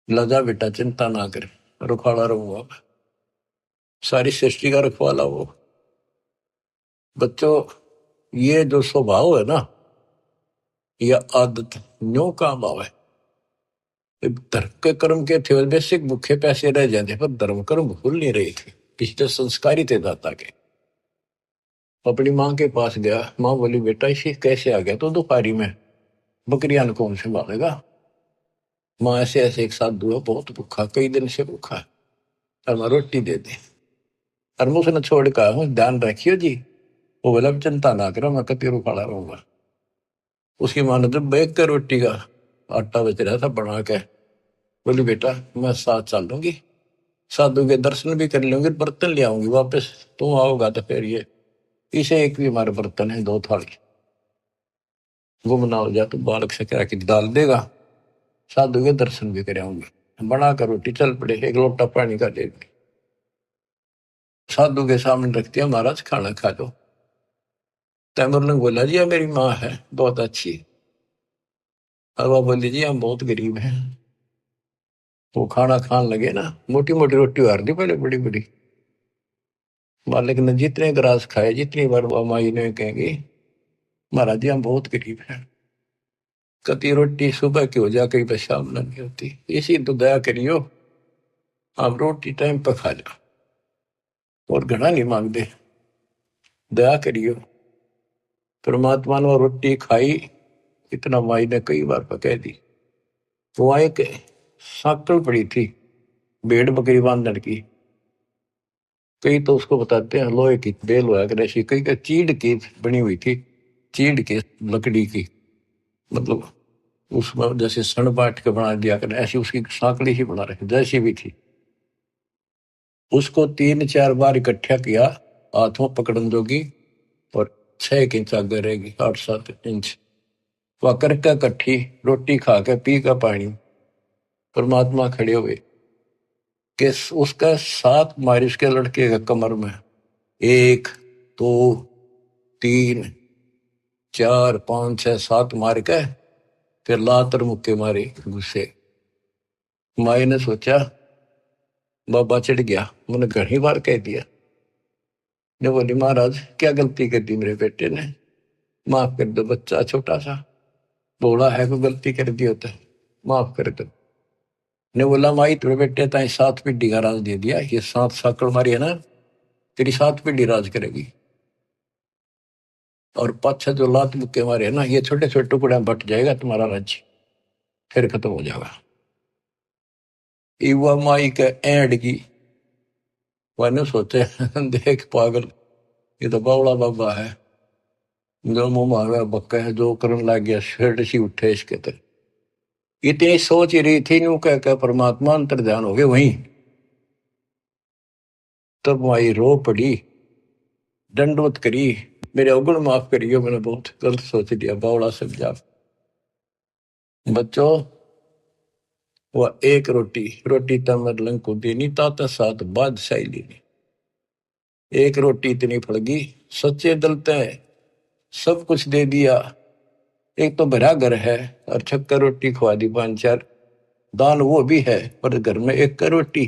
लजा बेटा चिंता ना कर, रुखाड़ा रहूंगा मैं, सारी सृष्टि का रखवाला वो। बच्चों, ये जो स्वभाव है ना, यह आदत न्यो काम आवे, धर्म के कर्म के थे बेसिक भूखे पैसे रह जाते, पर धर्म कर्म भूल नहीं रहे थे, पिछले संस्कारी थे दाता के। अपनी माँ के पास गया, माँ बोली, बेटा इसे कैसे आ गया तो दोपहरी में, बकरियां कौन संभालेगा। माँ ऐसे ऐसे एक साथ दुआ, बहुत भूखा, कई दिन से भूखा है, और मैं रोटी दे दे, और मैं उसने छोड़ कर, ध्यान रखियो जी, वो बोला चिंता ना करो, मैं कतीरू खड़ा रहूंगा। उसकी माँ ने जब बैग कर रोटी का आटा बच रहा था बना के, बोली बेटा मैं साथ चल दूंगी, साधु के दर्शन भी कर लूंगी, बर्तन ले आऊंगी वापस, तुम आओगा तो फिर ये इसे एक भी हमारे बर्तन है, दो थाली, गुम ना हो जाए तो बालक से कह के डाल देगा, साधु के दर्शन भी कर आऊंगी। बना कर रोटी चल पड़े, एक लोटा पानी का दे दी, साधु के सामने रख दिया, महाराज खाना खा लो। तैमूर ने बोला, जी मेरी माँ है बहुत अच्छी, और वह बोली, जी हम बहुत गरीब हैं। वो खाना खान लगे ना, मोटी मोटी रोटी उतार दी पहले, बड़ी बड़ी, मालिक ने जितने ग्रास खाए, जितनी बार माई ने कहेंगे, महाराज जी हम बहुत गरीब हैं, कति रोटी सुबह की हो जा, कहीं पर शाम नहीं होती, इसी तो दया करियो, आप रोटी टाइम पर खा जाओ, और घना नहीं मांगते, दया करियो। परमात्मा ने रोटी खाई, इतना माई ने कई बार पकह दी। वहां एक साकल पड़ी थी, भेड़ बकरी बांधने की, कई तो उसको बताते हैं लोहे की बेल हुआ कर ऐसी, कई का चीड़ की बनी हुई थी, चीड़ की लकड़ी की, मतलब उसमें जैसे सण बांट के बना दिया कर, ऐसी उसकी साकड़ी ही बना रखी जैसी भी थी। उसको 3-4 बार इकट्ठा किया, हाथों पकड़न जोगी, और 6 इंच आगे रहेगी, 8-7 इंच, वह करके इकट्ठी रोटी खा के पी का पानी, परमात्मा खड़े हुए कि उसका 7 मारी उसके लड़के के कमर में, 1 2 3 4 5 6 7 मार के फिर लातर मुक्के मारे गुस्से। माई ने सोचा बाबा चिढ़ गया, मैंने घनी बार कह दिया, ने बोली महाराज क्या गलती कर दी मेरे बेटे ने, माफ कर दो, बच्चा छोटा सा बोला है, कोई गलती कर दी होता है, माफ कर दो। ने बोला माई तेरे बेटे ताई 7 पीढ़ी का राज दे दिया, ये 7 साकड़ मारी है ना, तेरी 7 पीढ़ी राज करेगी। और पाछा जो लात मुक्के मारे ना, ये छोटे छोटे टुकड़े में बट जाएगा तुम्हारा राज्य, फिर खत्म हो जाएगा। युवा माई के एंड की मैंने सोचे देख पागल, ये तो बावड़ा बाबा है, जो मुंह मांगा बक्का है, जो करने लग गया शेड सी उठे इसके तरह। इतनी सोच ही रही थी, यूं कह परमात्मा अंतर ध्यान हो गए वहीं। तब माई रो पड़ी, दंडवत करी, मेरे अवगुण माफ करियो, मैंने बहुत गलत सोच लिया, बावड़ा समझा। बच्चों, वह एक रोटी रोटी तमर लंग को देनी, ताता साथ बादशाही लेनी। एक रोटी इतनी फड़गी, सच्चे दलते सब कुछ दे दिया। एक तो भरा घर है और छक्कर रोटी खवा दी, 5-4 दान वो भी है, पर घर में एक का रोटी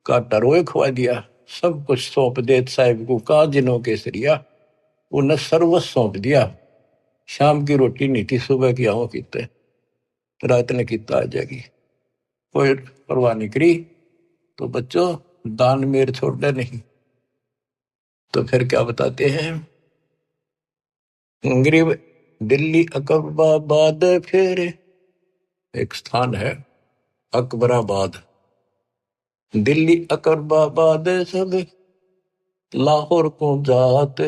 काटा रोए खवा दिया। सब कुछ सौंप दे साहिब को, कहा जिनों केसरिया, उन्हें सर्वस्व सौंप दिया। शाम की रोटी नहीं थी, सुबह की आओ कीते, रात ने किता आ जाएगी, कोई परवाह नहीं करी। तो बच्चों, दान मेर छोड़ना नहीं। तो फिर क्या बताते हैं, गरीब दिल्ली अकबराबाद, फिर एक स्थान है अकबराबाद, दिल्ली अकबराबाद सब लाहौर को जात,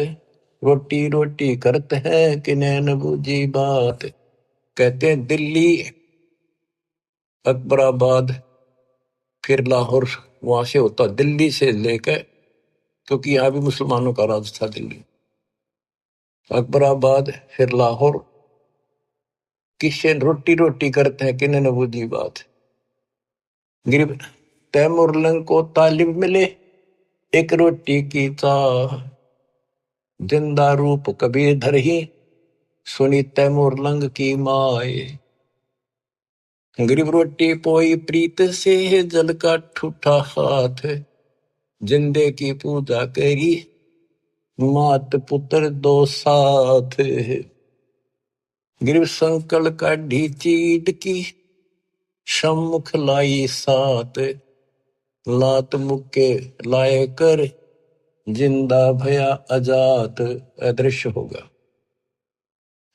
रोटी रोटी करते हैं कि नैन बूझी बात। कहते हैं दिल्ली अकबराबाद फिर लाहौर, वहां से होता दिल्ली से लेकर, क्योंकि यहाँ भी मुसलमानों का राज था दिल्ली। अकबराबाद फिर लाहौर, किससे रोटी रोटी करते हैं कि नैन बूझी बात। गरीब तैमुरलंग को तालिब मिले एक रोटी की चाह, जिंदा रूप कबीर धर ही सुनी तैमुरलंग की माए। गरीब रोटी पोई प्रीत से जल का ठूठा हाथ, जिंदे की पूजा करी मात पुत्र दो साथ। गरीब संकल का ढी चीट की सम्मुख लाई सात, लात मुक्के लाए कर जिंदा भया अजात, अदृश्य होगा।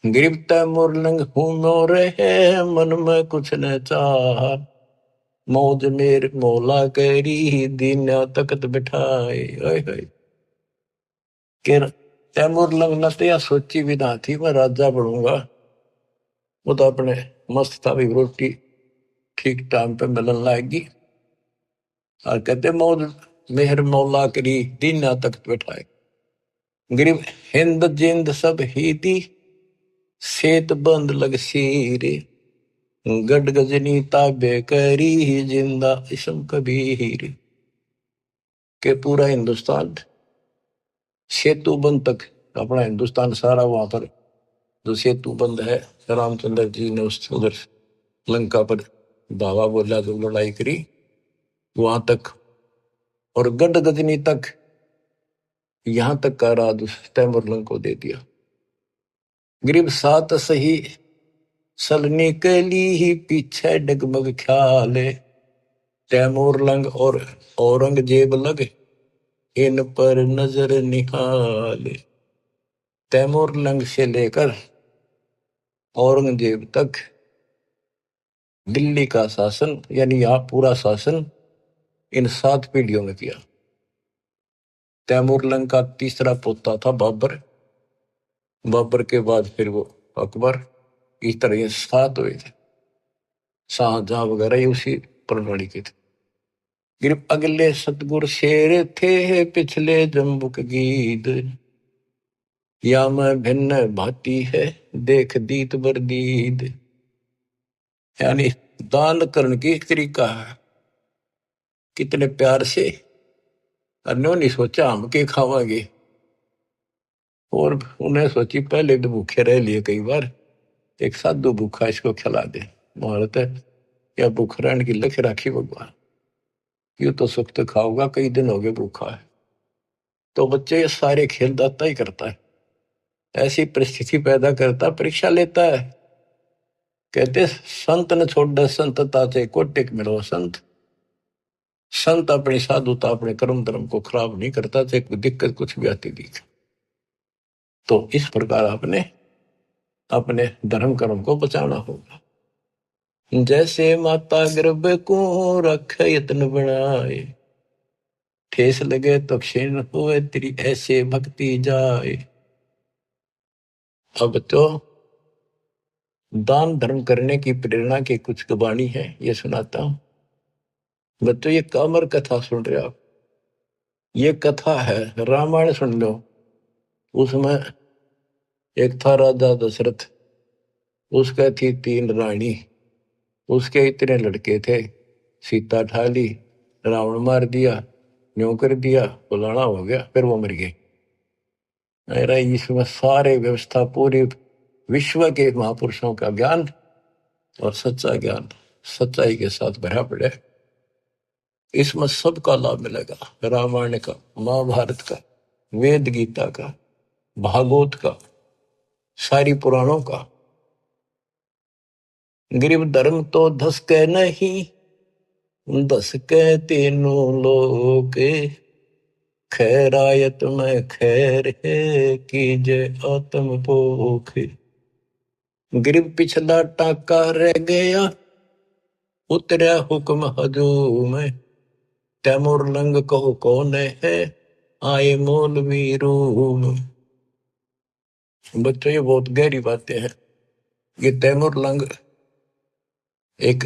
गिरफ्ता मुरलंग हूं रहे मन में कुछ न चाह, मौज मेर मौला करी दीना तकत बिठाए। तैमुरलंग न तो या सोची भी ना थी मैं राजा बनूंगा, वो तो अपने मस्त था भी, रोटी ठीक टाइम पे मिलन लाएगी। और कहते मौज मेहर मौला करी दीना तकत बिठाए। गरीब हिंद जिंद सब ही दी सेत बंद लग सीरे, गड गजनी ताबे करी जिंदा इसम कबीर। के पूरा हिंदुस्तान सेतु बंद तक, अपना हिंदुस्तान सारा वहां पर जो सेतु बंद है, रामचंद्र जी ने उस उधर लंका पर धावा बोला, जो लड़ाई करी वहां तक, और गड गजनी तक, यहां तक का राज तैमुरलंग को दे दिया। गरीब सात सही सलनी के लिए ही पीछे डगमग ख्याल, तैमुरलंग और औरंगजेब लग इन पर नजर निहाल। तैमुरलंग से लेकर औरंगजेब तक दिल्ली का शासन, यानी यहाँ पूरा शासन इन 7 पीढ़ियों में किया। तैमुरलंग का तीसरा पोता था बाबर, बाबर के बाद फिर वो अकबर, इस तरह ये 7 हुए थे। शाहजहां वगैरह ये उसी प्रणाली के थे। गिरप अगले सतगुर शेर थे पिछले जम्बुक गीत, या मैं भिन्न भाती है देख दीत बरदीद। यानी दान करने की एक तरीका है, कितने प्यार से, नहीं सोचा हम के खावांगे, और उन्हें सोची पहले तो भूखे रह लिए कई बार, एक साधु भूखा इसको खिला दे, महारत है या भूख रहने की लख राखी भगवान, यू तो सुख तो खाओगा, कई दिन हो गए भूखा है। तो बच्चे ये सारे खेल दाता ही करता है, ऐसी परिस्थिति पैदा करता, परीक्षा लेता है। कहते संत न छोड़ संतता से कोटिक मिलो संत, संत अपनी साधुता अपने कर्म धर्म को खराब नहीं करता, चाहे कोई दिक्कत कुछ भी आती दिखे। तो इस प्रकार आपने अपने धर्म कर्म को बचाना होगा। जैसे माता गर्भ को रखे यत्न बनाए, ठेस लगे तो क्षीण हुए तेरी ऐसे भक्ति जाए। अब तो दान धर्म करने की प्रेरणा की कुछ वाणी है, ये सुनाता हूं। बच्चों ये कामर कथा सुन रहे हो आप, ये कथा है रामायण सुन लो। उसमें एक था राजा दशरथ, उसका थी 3 रानी, उसके इतने लड़के थे। सीता ठाली, रावण मार दिया, न्यों कर दिया, फलाना हो गया, फिर वो मर गए। मेरा इसमें सारे व्यवस्था पूरी विश्व के महापुरुषों का ज्ञान और सच्चा ज्ञान सच्चाई के साथ भरा पड़े। इसमें सबका लाभ मिलेगा, रामायण का, महाभारत का, वेद गीता का, भागवत का, सारी पुराणों का। गरीब धर्म तो धस के नहीं, धस के तीनों लोग, खैरायत में खैर है कीजे आत्म पोख। गरीब पिछला टाका रह गया, उतरा हुक्म हजूम, तैमूर लंग कहो कौन है, आए मौलवी रूम। बच्चों ये बहुत गहरी बातें हैं। ये तैमूर लंग एक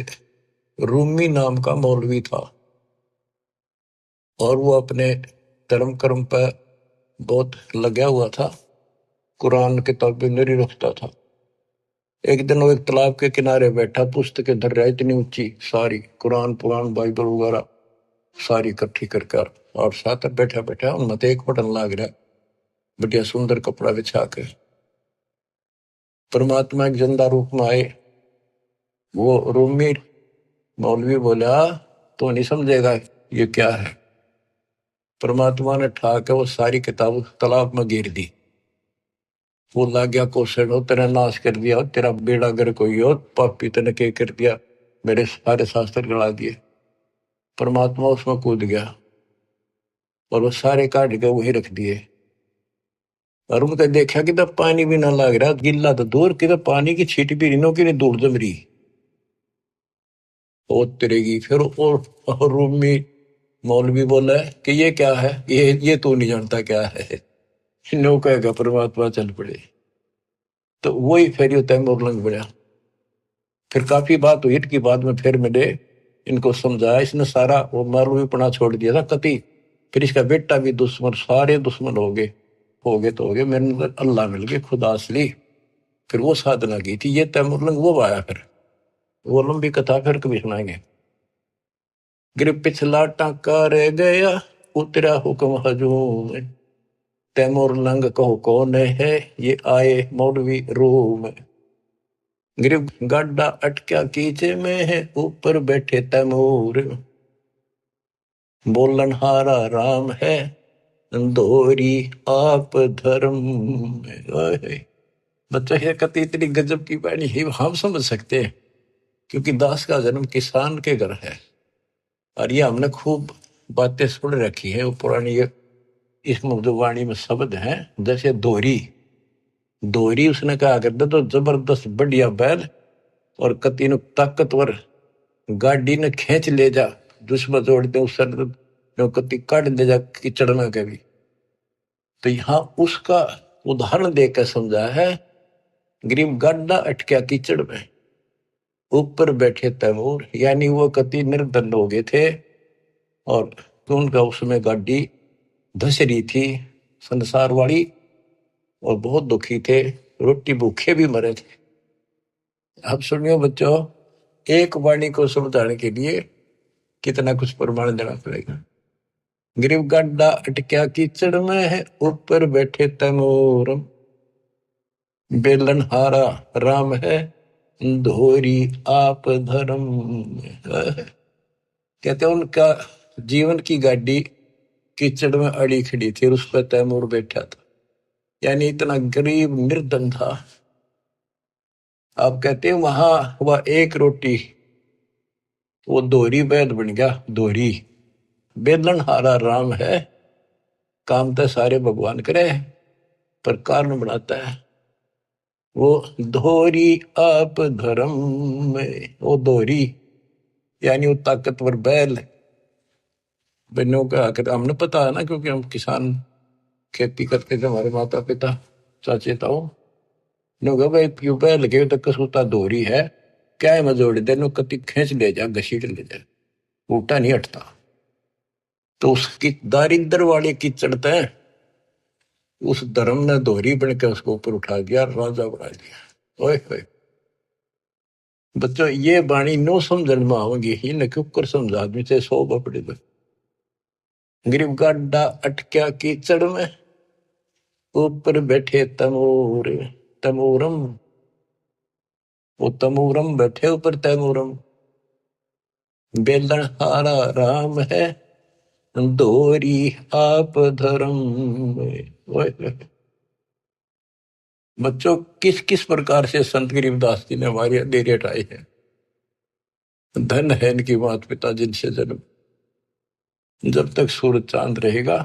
रूमी नाम का मौलवी था और वो अपने धर्म कर्म पर बहुत लगा हुआ था, कुरान किताबें नहीं रखता था। एक दिन वो एक तालाब के किनारे बैठा, पुस्तकें धर रहा, इतनी ऊंची सारी कुरान पुराण बाइबल वगैरह सारी इकट्ठी करके, और साथ बैठा बैठा उनमें एक बटन लाग रहा, बढ़िया सुंदर कपड़ा बिछा के। परमात्मा एक जिंदा रूप में आए। वो रूमी मौलवी बोला तो नहीं समझेगा ये क्या है। परमात्मा ने ठाके वो सारी किताब तालाब में गिर दी। वो ला गया कोसड़, तेरा नाश कर दिया, तेरा बेड़ा गर कोई हो, पापी तने के कर दिया, मेरे सारे शास्त्र गला दिए। परमात्मा उसमें कूद गया और वो सारे काट के वही रख दिए। और उनका देखा कि तब पानी भी ना लग रहा, गिल्ला तो दूर की, पानी की छीट भी नहीं, कि नहीं दूर जम रही वो तिरेगी। फिर और रूम में मौलवी बोला है कि ये क्या है, ये तो नहीं जानता क्या है। नो कहेगा परमात्मा चल पड़े। तो वही फिर ये तैमूर लंग बना। फिर काफी बात हुई कि बाद में फिर मैंने इनको समझाया, इसने सारा वो मौलवी पना छोड़ दिया था कति। फिर इसका बेटा भी दुश्मन, सारे दुश्मन हो गए मेरे अंदर अल्लाह मिल गए, खुदा असली। फिर वो साधना की थी, ये तैमूर लंग वो आया। फिर वो लंबी कथा फिर कभी सुनाएंगे। गिर पिछला टाका रह गया, उतरा हुक्म हजूम, तैमूर लंग कहो कौन है, ये आए मौलवी रूम। गिर गाडा अटक्या कीचे में है, ऊपर बैठे तैमूर, बोलन हारा राम है, दोरी आप धर्म। बच्चा ये कति इतनी गजब की बाणी है, हम समझ सकते हैं क्योंकि दास का जन्म किसान के घर है। और ये हमने खूब बातें सुन रखी है, वो पुरानी इसमें जो वाणी में शब्द हैं, जैसे दोहरी दोहरी उसने कहा करते तो जबरदस्त बढ़िया बैल और कति न ताकतवर गाड़ी ने खींच ले जा, दुश्मन जोड़ दे उस कति काट दे जा कीचड़ में कभी। तो यहाँ उसका उदाहरण देकर समझा है। गरीब गाड्डा अटक्या कीचड़ में, ऊपर बैठे तैमूर, यानी वो कति निर्धन हो गए थे और तो उनका उसमें गाड़ी धस रही थी संसार वाली, और बहुत दुखी थे, रोटी भूखे भी मरे थे। अब सुनियो बच्चों, एक वाणी को समझाने के लिए कितना कुछ प्रमाण देना पड़ेगा। गरीब गाड्डा अटक्या कीचड़ में है, ऊपर बैठे तैमूर, बेलन हारा राम है, धोरी आप धर्म। कहते उनका जीवन की गाड़ी कीचड़ में अड़ी खड़ी थी और उस पर तैमूर बैठा था, यानी इतना गरीब निर्धन था। आप कहते हैं वहां वह एक रोटी वो दोहरी बैद बन गया। दोहरी बेलन हारा राम है, काम तो सारे भगवान करे, पर कारण बनाता है वो धोरी आप धर्म में। वो धोरी यानी वो ताकतवर बैल बनो का आकर हमने पता है ना, क्योंकि हम किसान खेती करते थे, हमारे माता पिता चाचे ताऊ ने भाई क्यों बैल लगे तो कसूता धोरी है क्या है, मजोड़ देनो कति खींच ले जा, घसीट ले जा, ऊटा नहीं हटता। तो उसकी दारिद्र वाले की चढ़ता है, उस धर्म ने दोहरी बन के उसको ऊपर उठा दिया, राजा बना दिया। ओए होए बच्चों, ये वाणी नो समझन में आओगी, इन्हें क्यों कर समझा आदमी से 100 बपड़े में। गरीब गाड्डा अटक्या कीचड़ में, ऊपर बैठे तमोर तमोरम, वो तमोरम बैठे ऊपर तमोरम, बेलन हारा राम है, दोरी आप धर्म में। ओए होए बच्चों, किस किस प्रकार से संत गरीबदास जी ने हमारी अंधेरी हटाई है। धन है इनकी माता पिता जिनसे जन्म, जब तक सूरज चांद रहेगा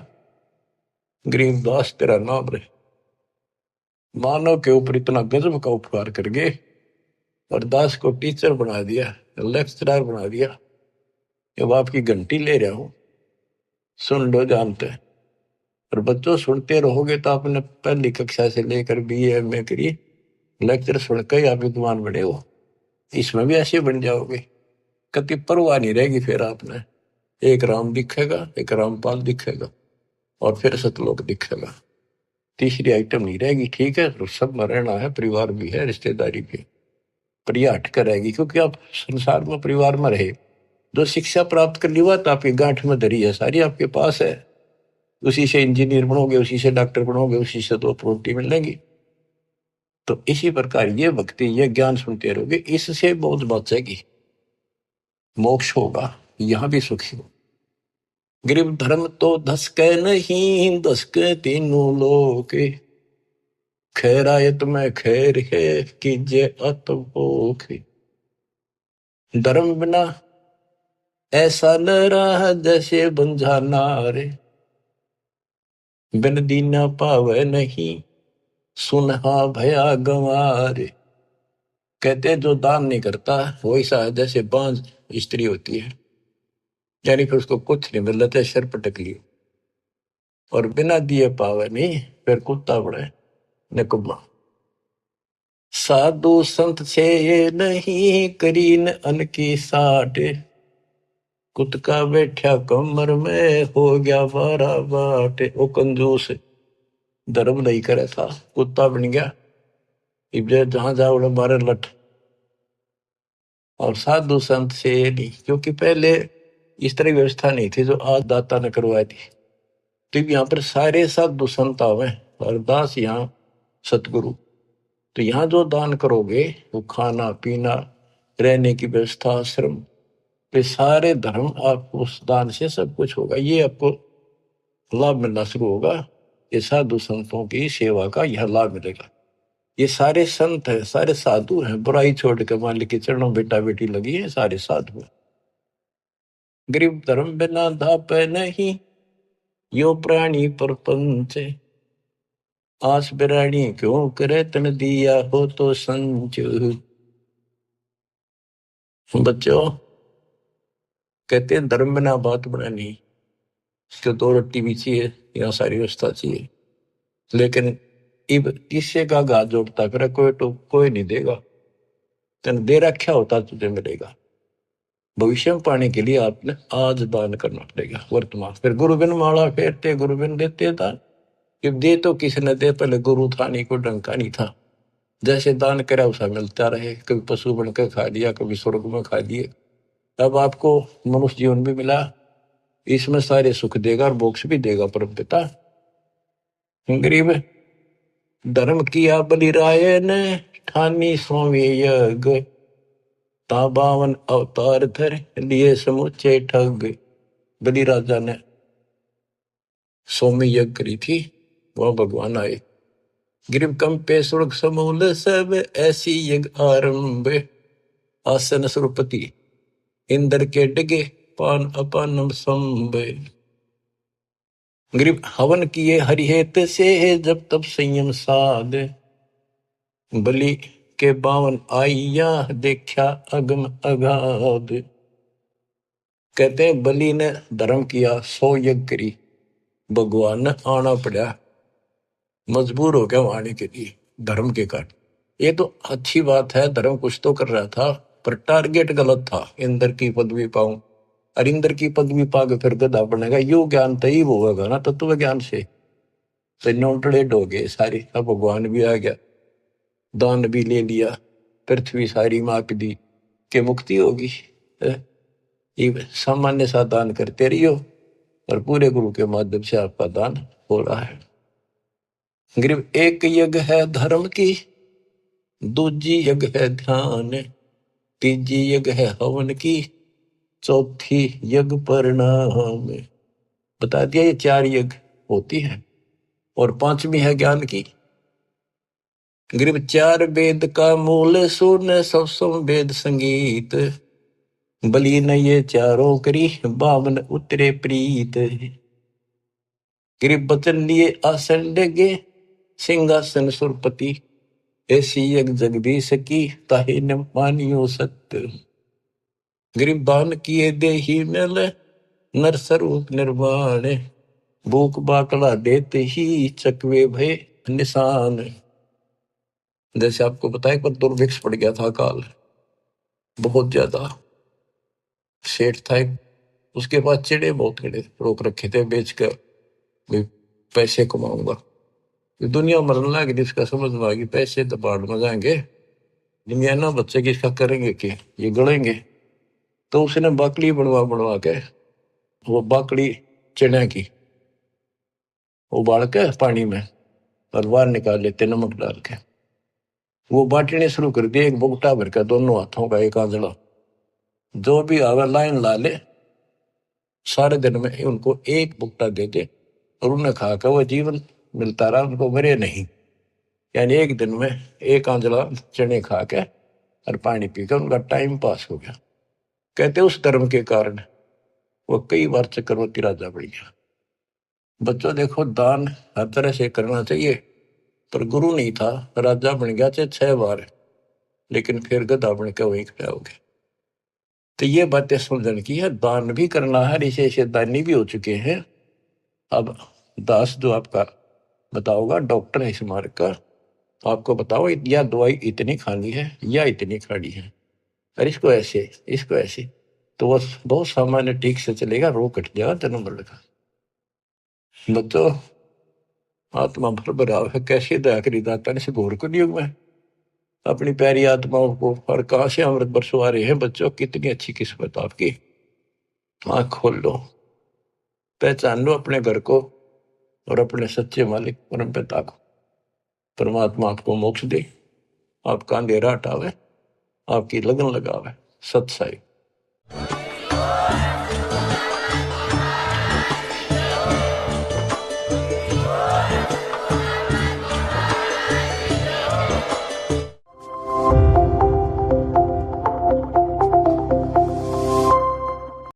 गरीबदास तेरा नाम रहे। मानव के ऊपर इतना गजब का उपकार कर गए और दास को टीचर बना दिया, लेक्चरर बना दिया। जब आपकी घंटी ले रहा हूं सुन लो, जानते हैं। और बच्चों सुनते रहोगे तो आपने पहली कक्षा से लेकर BA MA करी, लेक्चर सुनकर ही आप विद्वान बने हो, इसमें भी ऐसे बन जाओगे। कति परवाह नहीं रहेगी फिर आपने, एक राम दिखेगा, एक रामपाल दिखेगा और फिर सतलोक दिखेगा, तीसरी आइटम नहीं रहेगी। ठीक है, तो सब में रहना है, परिवार भी है, रिश्तेदारी भी, पर यह हट कर रहेगी, क्योंकि आप संसार में परिवार में रहे, जो शिक्षा प्राप्त कर ली बात आपकी गांठ में धरी है, सारी आपके पास है। उसी से इंजीनियर बनोगे, उसी से डॉक्टर बनोगे, उसी से तो प्रोटी मिलेगी। तो इसी प्रकार ये भक्ति, ये ज्ञान सुनते रहोगे, इससे बहुत बचेगी, मोक्ष होगा, यहां भी सुखी हो। गरीब धर्म तो धसके नहीं, धसके तीनों लोग, खैरायत में खैर है कीजिए अतभोग। धर्म बिना ऐसा न रहा जैसे बंझा नारे, बिन दीना पावे नहीं सुनहा भया गंवारे। कहते हैं जो दान नहीं करता वो ऐसा है जैसे बांझ स्त्री होती है, यानी फिर उसको कुछ नहीं मिल रहा, सिर पटक लियो। और बिना दिए पावे नहीं, फिर कुत्ता बड़े निकुम्मा। साधु संत से नहीं करीन अन की साठ, कुत्ता बैठा कमर में हो गया 12 बाट। वो कंजूस धर्म नहीं करे था, कुत्ता बन गया, इब्जे जहां जाओ मारे लठ। और साधु संत से नहीं, क्योंकि पहले इस तरह की व्यवस्था नहीं थी जो आज दाता ने करवाई थी। तो यहाँ पर सारे साधु संत आवे और दास यहाँ सतगुरु। तो यहाँ जो दान करोगे वो खाना पीना रहने की व्यवस्था आश्रम, ये सारे धर्म आप उस दान से सब कुछ होगा, ये आपको लाभ मिलना शुरू होगा। ये साधु संतों की सेवा का यह लाभ मिलेगा। ये सारे संत है, सारे साधु हैं, बुराई छोड़ के मालिक के चरणों बेटा बेटी लगी है, सारे साधु हैं। गरीब धर्म बिना धाप नहीं, यो प्राणी परपंच, आस बिरानी क्यों करे तन दिया हो तो संच। बच्चों कहते हैं धर्म बिना बात बनानी, इसको 2 रोटी भी चाहिए, यहाँ सारी व्यवस्था चाहिए, लेकिन इब किससे का घात जोड़ता फिर कोई तो कोई नहीं देगा, तेन दे रखा होता तुझे मिलेगा। भविष्य में पाने के लिए आपने आज दान करना पड़ेगा वर्तमान। फिर गुरु बिन माला फेरते गुरु बिन देते दान, कि दे तो किसी ने दे, पहले गुरु था नहीं, कोई डंका नहीं था, जैसे दान करा उसा मिलता रहे। कभी पशु बनकर खा लिया, कभी स्वर्ग में खा लिए, अब आपको मनुष्य जीवन भी मिला, इसमें सारे सुख देगा और मोक्ष भी देगा परम पिता। गरीब धर्म किया बलिराय ने, ठानी स्वामी यज्ञ, ता 52 अवतार धर लिए समुचे ठग। बलि राजा ने सोमी यज्ञ करी थी, वह भगवान आए। गिरिव कंपे सुर्ग समूल सब, ऐसी यज्ञ आरंभ, आसन सुरपति इंद्र के डिगे पान अपानम संभ। गरीब हवन किए हरिहेत से, जब तब संयम साध, बलि के बावन आइया, देखा अगम अगाध। कहते हैं बलि ने धर्म किया, 100 यज्ञ करी, भगवान ने आना पड़ा, मजबूर हो गया वो आने के लिए धर्म के कारण। ये तो अच्छी बात है, धर्म कुछ तो कर रहा था, पर टारगेट गलत था। इंद्र की पदवी पाऊं, और इंद्र की पदवी पाकर फिर गधा बनेगा, यो ज्ञान तो ही होगा ना तत्व ज्ञान से। तो नोटड़ेड हो गए सारी, अब भगवान भी आ गया, दान भी ले लिया, पृथ्वी सारी माप दी कि मुक्ति होगी। ये सामान्य सा दान करते रहियो, और पूरे गुरु के माध्यम से आपका दान हो रहा है। गरीब एक यज्ञ है धर्म की, दूजी यज्ञ है ध्यान, तीजी यज्ञ है हवन की, चौथी यज्ञ परिणाम। बता दिया ये 4 यज्ञ होती है, और 5वीं है ज्ञान की। गरीब 4 वेद का मूल सुन, सब वेद संगीत, बलि न ये चारों करी, बामन उतरे प्रीत। गरीब बचन लिए आसन डेगे, सिंहासन सुरपति, ऐसी यज्ञ जगदीश की, ताहि न मानियो सत्य। गरीब दान किए देहि मिल, नर स्वरूप निर्वाण, भूख बाकड़ा देते ही, चकवे भय निशान। जैसे आपको बताया पर दुर्भिक्ष पड़ गया था काल, बहुत ज्यादा। सेठ था एक, उसके पास चिड़े बहुत खड़े रोक रखे थे बेच कर, भी पैसे कमाऊंगा। दुनिया मरने लगी, इसका समझ में आ गई पैसे तो बाढ़ में जाएंगे, दुनिया ना बच्चे की इसका करेंगे कि ये गड़ेंगे। तो उसने बाकड़ी बनवा बनवा के, वो बाकड़ी चने की उबाल के पानी में और बाहर निकाल लेते नमक डाल के, वो बांटने शुरू कर दिए, एक बुगटा भर का दोनों हाथों का, एक आंजला, जो भी आवे लाइन ला ले, सारे दिन में उनको एक बुगटा दे दे, और उन्हें खा कर वो जीवन मिलता रहा, उनको मरे नहीं। यानी एक दिन में एक आंजला चने खा के और पानी पीकर उनका टाइम पास हो गया। कहते उस धर्म के कारण वो कई बार चक्रवर्ती राजा बन गया। बच्चों देखो, दान हर तरह से करना चाहिए, पर गुरु नहीं था, राजा बन गया चाहे 6 बार, लेकिन फिर गधा बन के वहीं खड़ा हो गया। तो ये बातें समझने की है, दान भी करना है, ऐसे ऐसे दानी भी हो चुके हैं। अब दास जो आपका बताओगा, डॉक्टर है इस मार्ग का, तो आपको बताओ या दवाई इतनी खानी है या इतनी खानी है, और इसको ऐसे इसको ऐसे, तो वो बहुत सामान्य ठीक से चलेगा, रोग कट जाएगा जन्म मरण का। बच्चों, आत्मा भर भराव है, कैसे दया करी दाता ने, से घोर को युग में अपनी प्यारी आत्माओं को, और कहां से अमृत बरसवा रहे हैं। बच्चों, कितनी अच्छी किस्मत आपकी। आंख खोल लो, पहचान लो अपने घर को और अपने सच्चे मालिक परम पिता को। परमात्मा आपको मोक्ष दे, आपका अंधेरा हटावे, आपकी लगन लगावे। सत्साई।